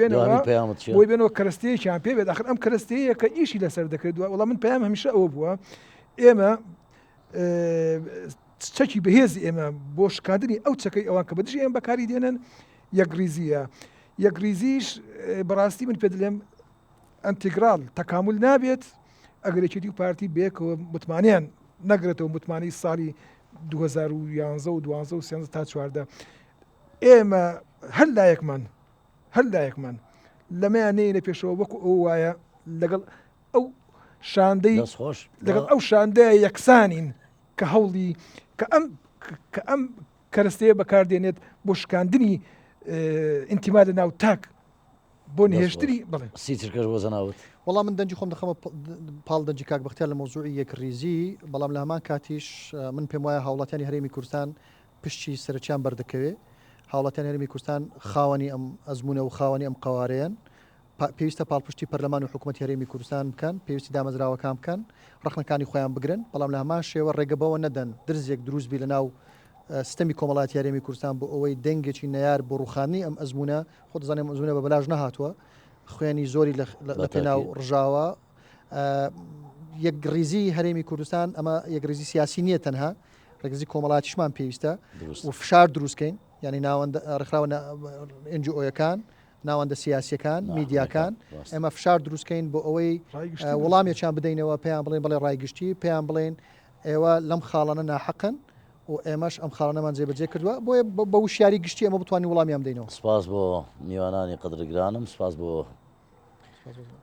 B: بێنەوە کەرەستەیەکیان پێ بێت آخر ئەم کەرەستەیە کە ئیشی لەسەر دەکرێت وەڵام من پەیام هەمیشە ئەوە بووە ئێمە چەکی بەهێزی ئێمە بۆ شکاندنی ئەو چەکەی ئەوان کە بە دژی ئێمە بەکاری دێنن یەکریزیە یەکریزیش بەڕاستی من پێ دەڵێم ئەنتیگرال تەکامل نابێت ئەگەرێکی و پارتی بێکەوە متمانیان نەگرێتەوە متمانی ساڵی 2011 و 12 و 13 تا 14 ئێمە هەر لایەکمان لەمەیان نینە پێشەوە وەکو ئەو وایە لەگەڵ ئەو شاندەی لەگەڵ ئەو شاندەیە یەکسانین کە هەوڵی کە ئەم کەرەستەیە بەکاردێنێت بۆ شکاندنی ئینتیما لە ناو تاک بۆ نهێشتری بڵێ
A: سی چرکەش بۆ زەناوت
C: وەڵام من دەنجی خۆم دەخەمە پاڵ دەنجی کاک بەختیار لە مۆزوعی یەکریزی بەڵام لە هەمان کاتیش من پێم وایە هاوڵاتیانی هەرێمی کوردستان پشتی سەرچیان بەردەکەوێ هاوڵاتیانی هەرێمی کوردستان خاوەنی ئەم ئەزمونە و خاوەنی ئەم قوارەیەن پێویستە پاڵپشتی پەرلەمان و حکوومەتی هەرێمی کوردستان بکەن پێویستی دامەزراوەکان بکەن ڕخنەکانی خۆیان بگرن بەڵام لە هەمان شێوە ڕێگەبەوە نەدەن درزێک دروستبی لە ناو ستەمی کۆمەڵاتی هەرێمی کوردستان بۆ ئەوەی دەنگێکی نەیار بۆ ڕوخانی ئەم ئەزمونە خۆ دەزانێم ئەزمونە بە بەلاژ نەهاتووە خوێنی زۆری لە پێناو ڕژاوە یەکریزی هەرێمی کوردستان ئەمە یەکریزی سیاسی نییە تەنها ڕێگزی کۆمەڵاتیشمان پێویستە و فشار دروستکەین ینی ناوەندە ڕێکخراوە NGOەکان ناوەندە سیاسیەکان میدیاکان
A: ڕاست.
C: ئێمە فشار دروستکەین بۆ ئەوەی وەڵامێکیان بدەینەوە پێیان بڵێن بڵێ ڕایگشتی پێیان بڵێن ئێوە لەم خاڵانە ناحەقن و ئێمەش ئەم خاڵانەمان جێبەجێ کردووە بۆیە بە وشیاری گشتی ئەمە بتوانین وەڵامیان بدەینەوە.
A: سپاس بۆ میوانانی قدرگرانم، سپاس بۆ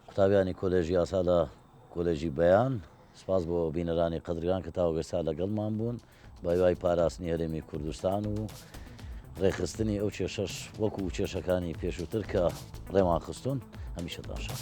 A: قوتابیانی کۆلێژی یاسا لە کۆلێژی بەیان، سپاس بۆ بینەرانی قدرگران کە تاوەگەستا لەگەڵمان بوون بە هیوای پاراستنی هەرێمی کوردستان و ڕێخستنی ئەو کێشەش وەکو کێشەکانی پێشووتر کە ڕێوان خستون هەمیشە داشە.